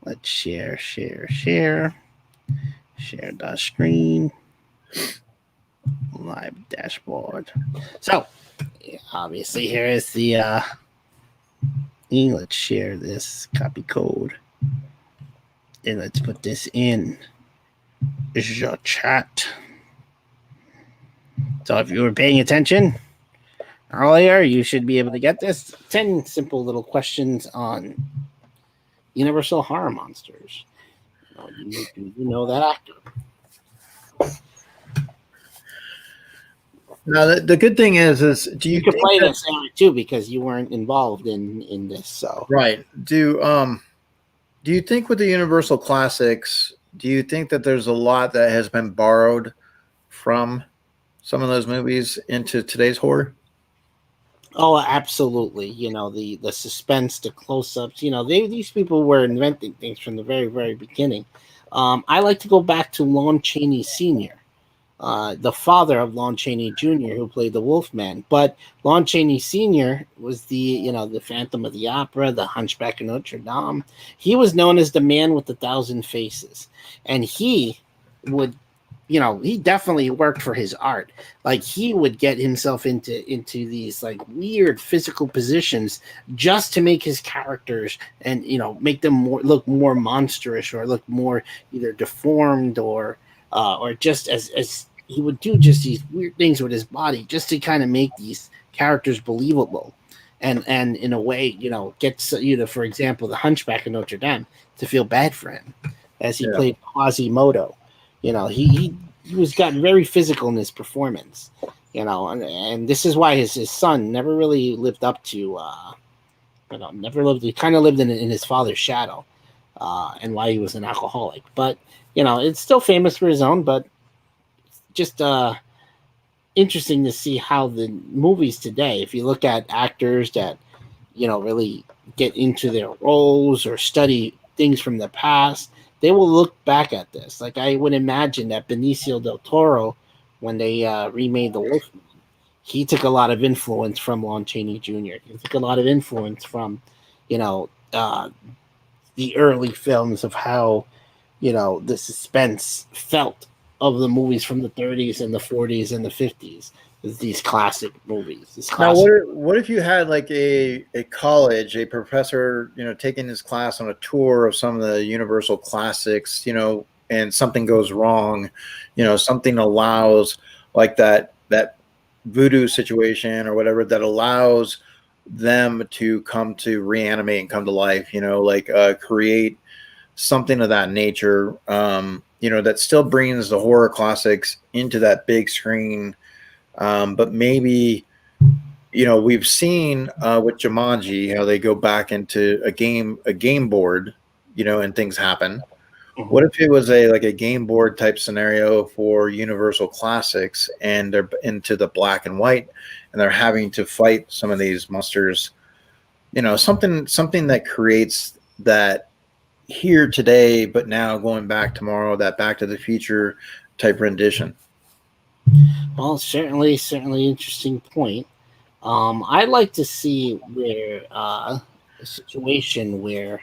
Let's share the screen. Live dashboard. So, obviously, here is the let's share this copy code. And let's put this in the chat. So if you were paying attention earlier, you should be able to get this. 10 simple little questions on Universal Horror Monsters. You know that actor. Now, the good thing is do You you could think play that- this Eric, too, because you weren't involved in this. So right? Do you think with the Universal Classics, do you think that there's a lot that has been borrowed from some of those movies into today's horror? Oh, absolutely. You know, the suspense, the close-ups, you know, these people were inventing things from the very, very beginning. I like to go back to Lon Chaney Sr., the father of Lon Chaney Jr., who played the Wolfman. But Lon Chaney Sr. was the Phantom of the Opera, the Hunchback of Notre Dame. He was known as the man with 1,000 faces. And he would, he definitely worked for his art. Like, he would get himself into these like weird physical positions just to make his characters and make them look more monstrous or look more either deformed or just as he would do just these weird things with his body just to kind of make these characters believable and in a way gets you to, for example, the Hunchback of Notre Dame, to feel bad for him as he played Quasimodo. He was gotten very physical in his performance, and this is why his son never really lived up to he kind of lived in his father's shadow, and why he was an alcoholic. But it's still famous for his own, but just interesting to see how the movies today, if you look at actors that really get into their roles or study things from the past, they will look back at this. Like, I would imagine that Benicio del Toro, when they remade The Wolfman, he took a lot of influence from Lon Chaney Jr. He took a lot of influence from the early films of how the suspense felt of the movies from the 30s and the 40s and the 50s. These classic movies. Now, what if you had like a college, a professor, taking his class on a tour of some of the Universal Classics, and something goes wrong, something allows like that voodoo situation or whatever that allows them to come to reanimate and come to life, create something of that nature, that still brings the horror classics into that big screen. But maybe, we've seen with Jumanji how they go back into a game board, and things happen. Mhm. What if it was a game board type scenario for Universal Classics, and they're into the black and white, and they're having to fight some of these monsters, something that creates that here today, but now going back tomorrow, that Back to the Future type rendition. Well, certainly interesting point. I'd like to see where a situation where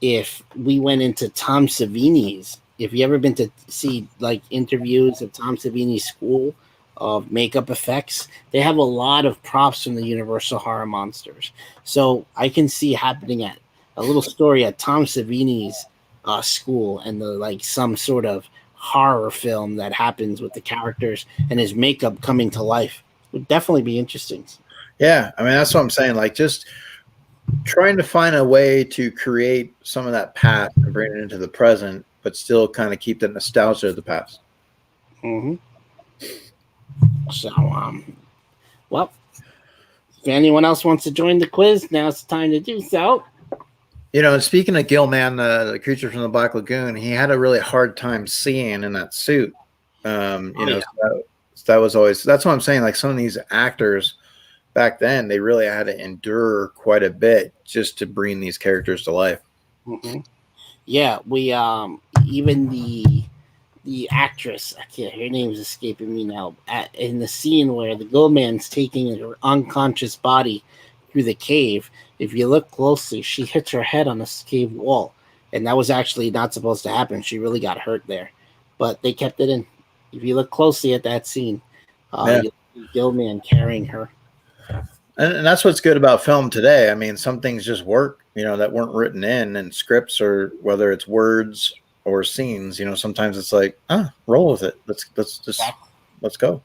if we went into Tom Savini's, if you ever been to see like interviews of Tom Savini's school of makeup effects, they have a lot of props from the Universal Horror Monsters. So I can see happening at a little story at Tom Savini's school, and some sort of horror film that happens with the characters and his makeup coming to life would definitely be interesting. Yeah, I mean, that's what I'm saying. Like, just trying to find a way to create some of that past and bring it into the present, but still kind of keep the nostalgia of the past. Mm-hmm. So, well, if anyone else wants to join the quiz, now's the time to do so. And speaking of Gilman, the creature from the Black Lagoon, he had a really hard time seeing in that suit. So that was always, that's what I'm saying. Like, some of these actors, back then they really had to endure quite a bit just to bring these characters to life. Mhm. Yeah, we even the actress, I can't, her name's escaping me now. In the scene where the Goldman's taking her unconscious body through the cave, if you look closely, she hits her head on a cave wall, and that was actually not supposed to happen. She really got hurt there, but they kept it in. If you look closely at that scene, Yeah. you'll see Gilman carrying her. And that's what's good about film today. I mean, some things just work, that weren't written in scripts, or whether it's words or scenes. Sometimes it's like, roll with it. Let's go.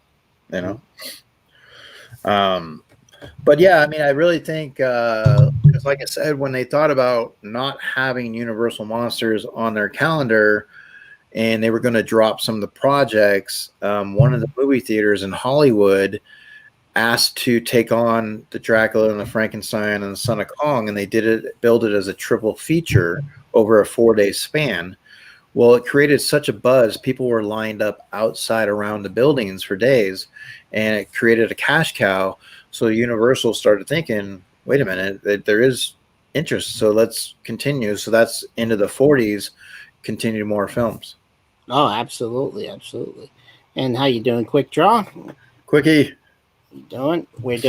But yeah, I mean, I really think, because like I said, when they thought about not having Universal Monsters on their calendar, and they were going to drop some of the projects, one of the movie theaters in Hollywood asked to take on the Dracula and the Frankenstein and the Son of Kong, and they build it as a triple feature over a 4-day span. Well, it created such a buzz. People were lined up outside around the buildings for days, and it created a cash cow. So Universal started thinking, wait a minute, there is interest, so let's continue. So that's into the 40s, continue more films. Oh, absolutely, absolutely. And how you doing, Quick Draw? Quickie. We're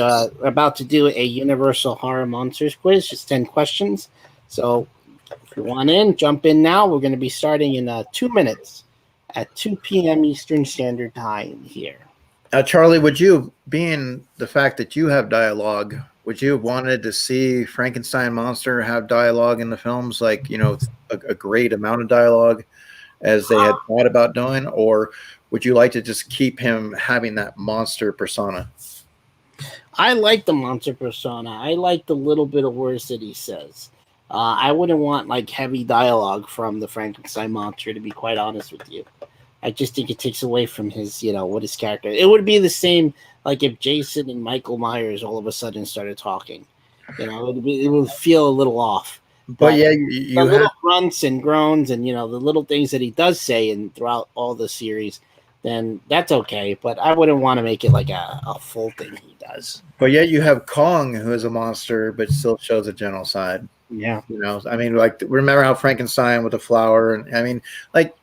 about to do a Universal Horror Monsters quiz, just 10 questions. So if you want in, jump in now. We're going to be starting in 2 minutes at 2 p.m. Eastern Standard Time here. Charlie, would you, being the fact that you have dialogue, would you have wanted to see Frankenstein Monster have dialogue in the films, like, a great amount of dialogue as they had thought about doing? Or would you like to just keep him having that monster persona? I like the monster persona. I like the little bit of words that he says. I wouldn't want like heavy dialogue from the Frankenstein monster, to be quite honest with you. I just think it takes away from his, what his character. It would be the same like if Jason and Michael Myers all of a sudden started talking. It would feel a little off. But yeah, the little grunts and groans and the little things that he does say and throughout all the series, then that's okay. But I wouldn't want to make it like a full thing he does. But yet you have Kong, who is a monster, but still shows a gentle side. Yeah. I mean, like, remember how Frankenstein with the flower? And I mean, like,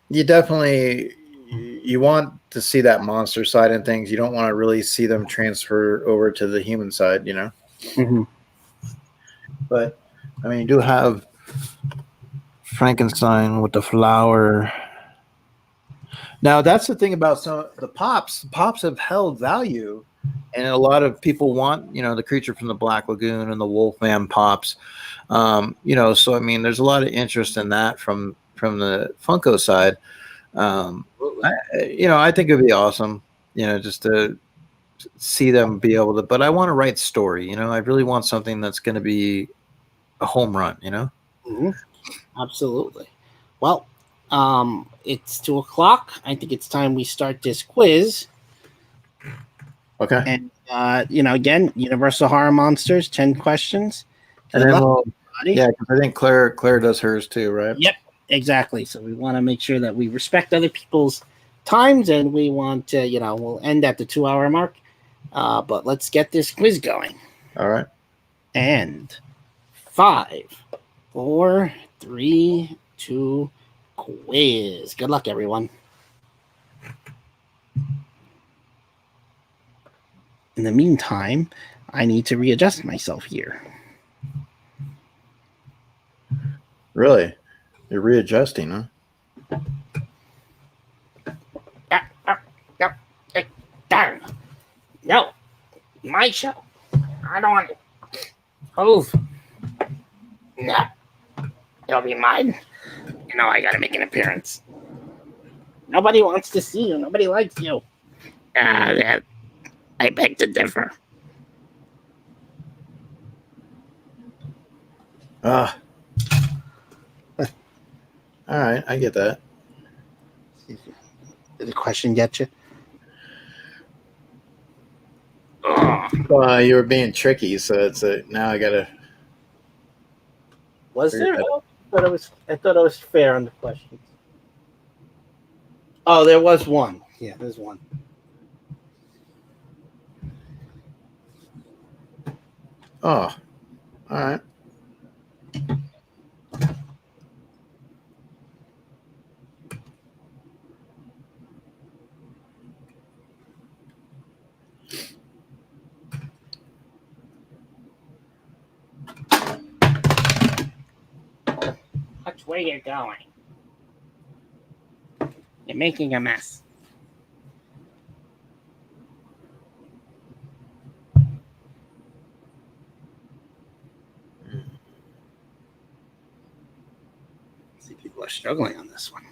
you definitely, you want to see that monster side and things. You don't want to really see them transfer over to the human side, Mm-hmm. But, I mean, you do have Frankenstein with the flower. Now, that's the thing about the pops. Pops have held value, and a lot of people want, the Creature from the Black Lagoon and the Wolfman pops. So I mean, there's a lot of interest in that from the Funko side. I think it'd be awesome, just to see them be able to. But I want to write story. I really want something that's going to be a home run. Mm-hmm. Absolutely. Well, it's 2:00. I think it's time we start this quiz. Okay. And again, Universal Horror Monsters, 10 questions. And then because I think Claire does hers too, right? Yep, exactly. So we want to make sure that we respect other people's times, and we want to, we'll end at the 2-hour mark. But let's get this quiz going. All right. And 5, 4, 3, 2, quiz. Good luck, everyone. In the meantime, I need to readjust myself here. Really? You're readjusting, huh? Darn. No. My show. I don't want to move. No. It'll be mine. I gotta make an appearance. Nobody wants to see you. Nobody likes you. I beg to differ. All right, I get that. Did the question get you? You were being tricky, so now I gotta. Was there? I thought it was fair on the questions. Oh, there was one. Yeah, there's one. Oh, all right. Watch where you're going. You're making a mess. See, people are struggling on this one.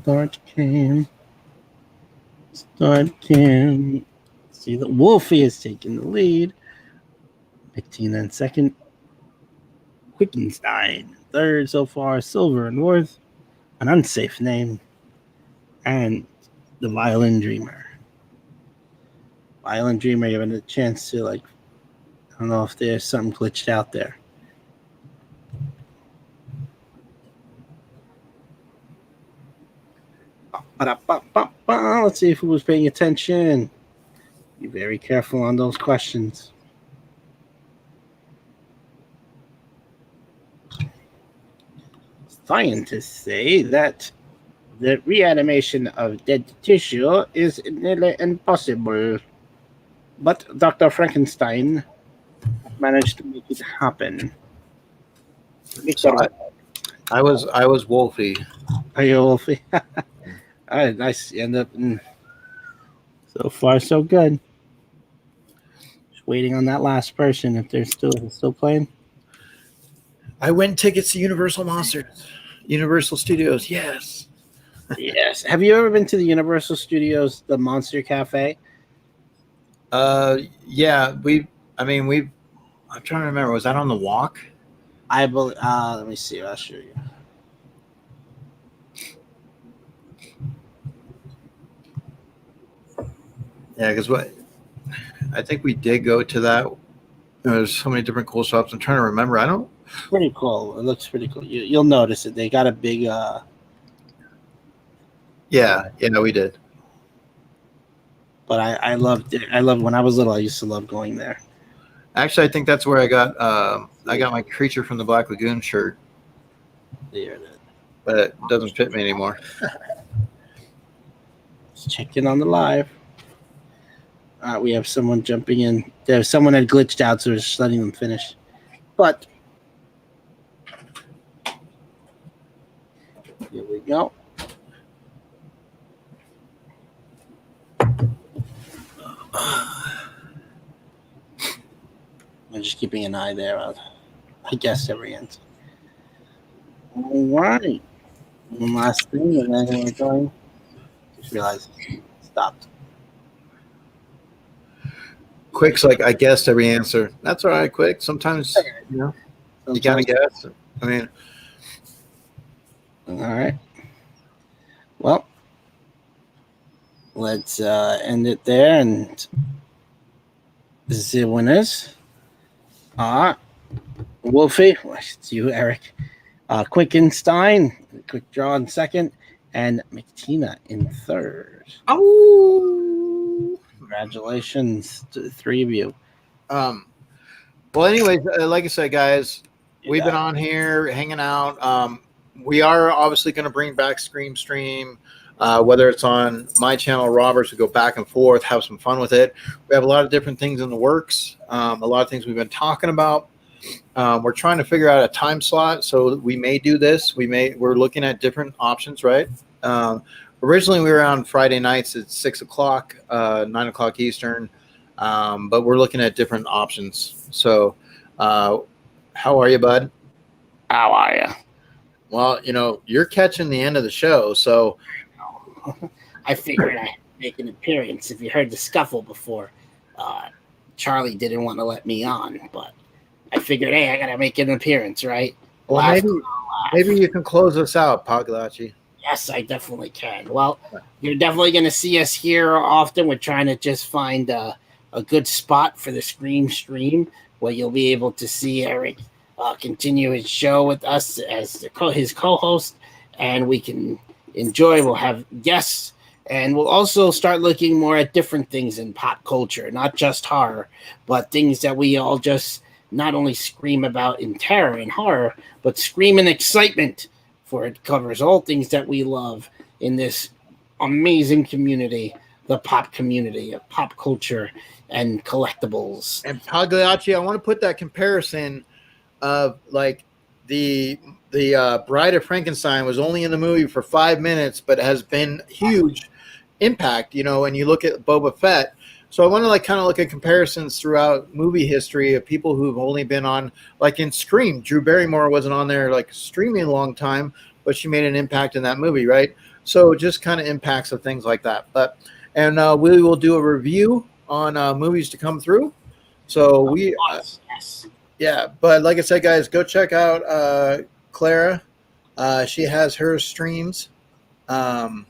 Start cam. Start cam. See, the Wolfie is taking the lead. McTina in second. Quickenstein third so far. Silver and Worth, an unsafe name. And the Violin Dreamer. Violin Dreamer given a chance to, like, I don't know if there's something glitched out there. Let's see if who was paying attention. Be very careful on those questions. Scientists say that the reanimation of dead tissue is nearly impossible, but Dr. Frankenstein managed to make it happen. So I was Wolfie. Are you Wolfie? All right, nice. You end up in. So far, so good. Just waiting on that last person if they're still playing. I win tickets to Universal Monsters, Universal Studios. Yes. Yes. Have you ever been to the Universal Studios, the Monster Cafe? Yeah. I'm trying to remember. Was that on the walk? I believe. Let me see. I'll show you. Yeah, because I think we did go to that. There's so many different cool shops. I'm trying to remember. I don't. Pretty cool. It looks pretty cool. You'll notice it. They got a big. Yeah, we did. But I loved it. I love when I was little. I used to love going there. Actually, I think that's where I got my Creature from the Black Lagoon shirt, There it is. but it doesn't fit me anymore. Let's check in on the live. We have someone jumping in. Someone had glitched out, so we're just letting them finish. But here we go. I'm just keeping an eye there. I guess every answer. All right. One last thing, and then we're going. Just realized it stopped. Quick's like, I guessed every answer. That's all right, Quick. Sometimes, you gotta guess. I mean, all right. Well, let's end it there, and the winners are Wolfie. It's you, Eric. Quickenstein, quick draw in second, and McTina in third. oh. Congratulations to the three of you. Well, anyways, like I said, guys, we've been on here hanging out. We are obviously going to bring back Scream Stream, whether it's on my channel, Robert's, we go back and forth, have some fun with it. We have a lot of different things in the works, a lot of things we've been talking about. We're trying to figure out a time slot, so we may do this. We're looking at different options, right? Originally, we were on Friday nights at 6 o'clock, 9 o'clock Eastern, but we're looking at different options. So, how are you, bud? How are you? Well, you're catching the end of the show, so I figured I'd make an appearance. If you heard the scuffle before, Charlie didn't want to let me on, but I figured, hey, I gotta make an appearance, right? well, maybe you can close us out, Pagliacci. Yes, I definitely can. Well, you're definitely going to see us here often. We're trying to just find a good spot for the Scream stream where you'll be able to see Eric continue his show with us as his co-host, and we can enjoy. We'll have guests, and we'll also start looking more at different things in pop culture, not just horror, but things that we all just not only scream about in terror and horror, but scream in excitement, for it covers all things that we love in this amazing community, the pop community of pop culture and collectibles. And Pagliacci, I want to put that comparison of like the Bride of Frankenstein was only in the movie for 5 minutes, but has been huge impact, you know, and you look at Boba Fett. So I want to like kind of look at comparisons throughout movie history of people who've only been on, like in Scream, Drew Barrymore wasn't on there like streaming a long time, but she made an impact in that movie, right? So just kind of impacts of things like that. And we will do a review on movies to come through. So Yes. yeah, but like I said, guys, go check out Clara. She has her streams. And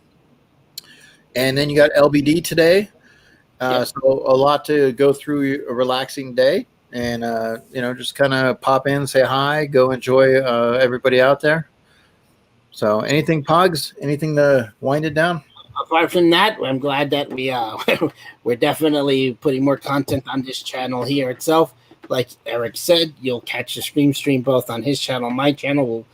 then you got LBD today. So a lot to go through, a relaxing day. And, just kind of pop in, say hi, go enjoy everybody out there. So anything, Pogs? Anything to wind it down? Apart from that, I'm glad that we're definitely putting more content on this channel here itself. Like Eric said, you'll catch the stream both on his channel, my channel.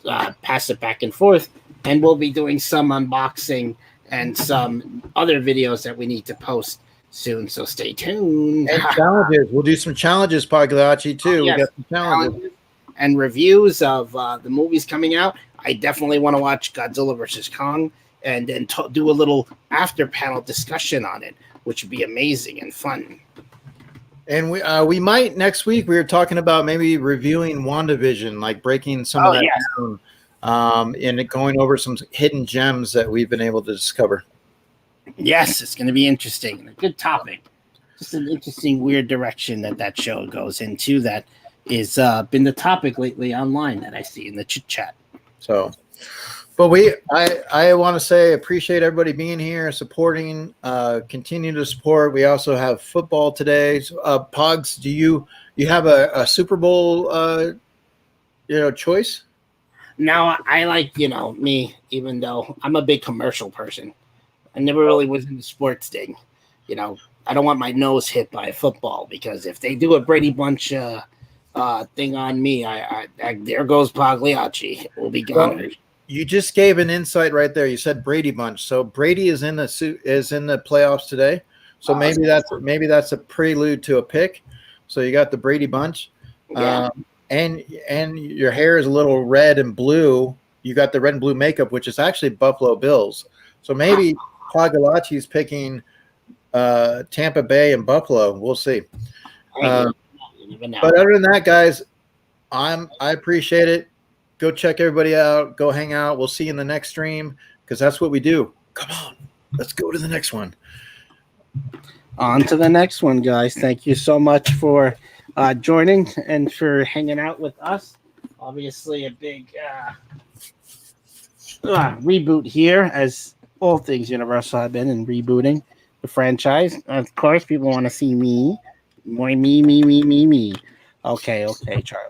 We'll pass it back and forth, and we'll be doing some unboxing and some other videos that we need to post soon. So stay tuned. And challenges. We'll do some challenges, Pagliacci, too. Yes, we got some challenges. And reviews of the movies coming out. I definitely want to watch Godzilla vs. Kong and then do a little after panel discussion on it, which would be amazing and fun. And we might next week. We were talking about maybe reviewing WandaVision, like breaking some of that down, and going over some hidden gems that we've been able to discover. Yes, it's going to be interesting. A good topic. Just an interesting, weird direction that show goes into. That is been the topic lately online that I see in the chit chat. So, but I want to say appreciate everybody being here, supporting, continue to support. We also have football today. Pogs, do you have a Super Bowl, choice? Now I like, me, even though I'm a big commercial person. I never really was in the sports thing. I don't want my nose hit by a football, because if they do a Brady Bunch thing on me, I there goes Pagliacci. We'll be gone. Well, you just gave an insight right there. You said Brady Bunch. So Brady is in the playoffs today. So maybe that's a prelude to a pick. So you got the Brady Bunch. Yeah. And your hair is a little red and blue. You got the red and blue makeup, which is actually Buffalo Bills. So maybe Pagliacci's picking Tampa Bay and Buffalo. We'll see. But other than that, guys, I appreciate it. Go check everybody out. Go hang out. We'll see you in the next stream, because that's what we do. Come on, let's go to the next one. On to the next one, guys. Thank you so much for joining and for hanging out with us. Obviously, a big reboot here, as all things Universal have been in rebooting the franchise. Of course, people want to see me. More me. Okay, Charlie.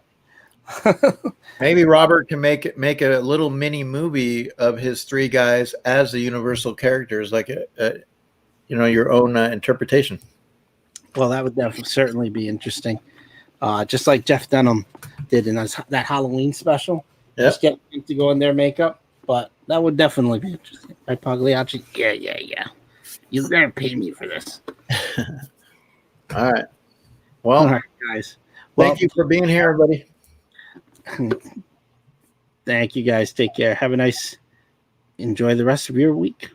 Maybe Robert can make a little mini movie of his three guys as the Universal characters, like your own interpretation. Well, that would certainly be interesting. Just like Jeff Dunham did in that Halloween special. Yep. Just get him to go in their makeup. But that would definitely be interesting. Right, Pagliacci? Yeah. You're going to pay me for this. All right. Well, all right, guys. Well, thank you for being here, everybody. Thank you, guys. Take care. Have a nice, enjoy the rest of your week.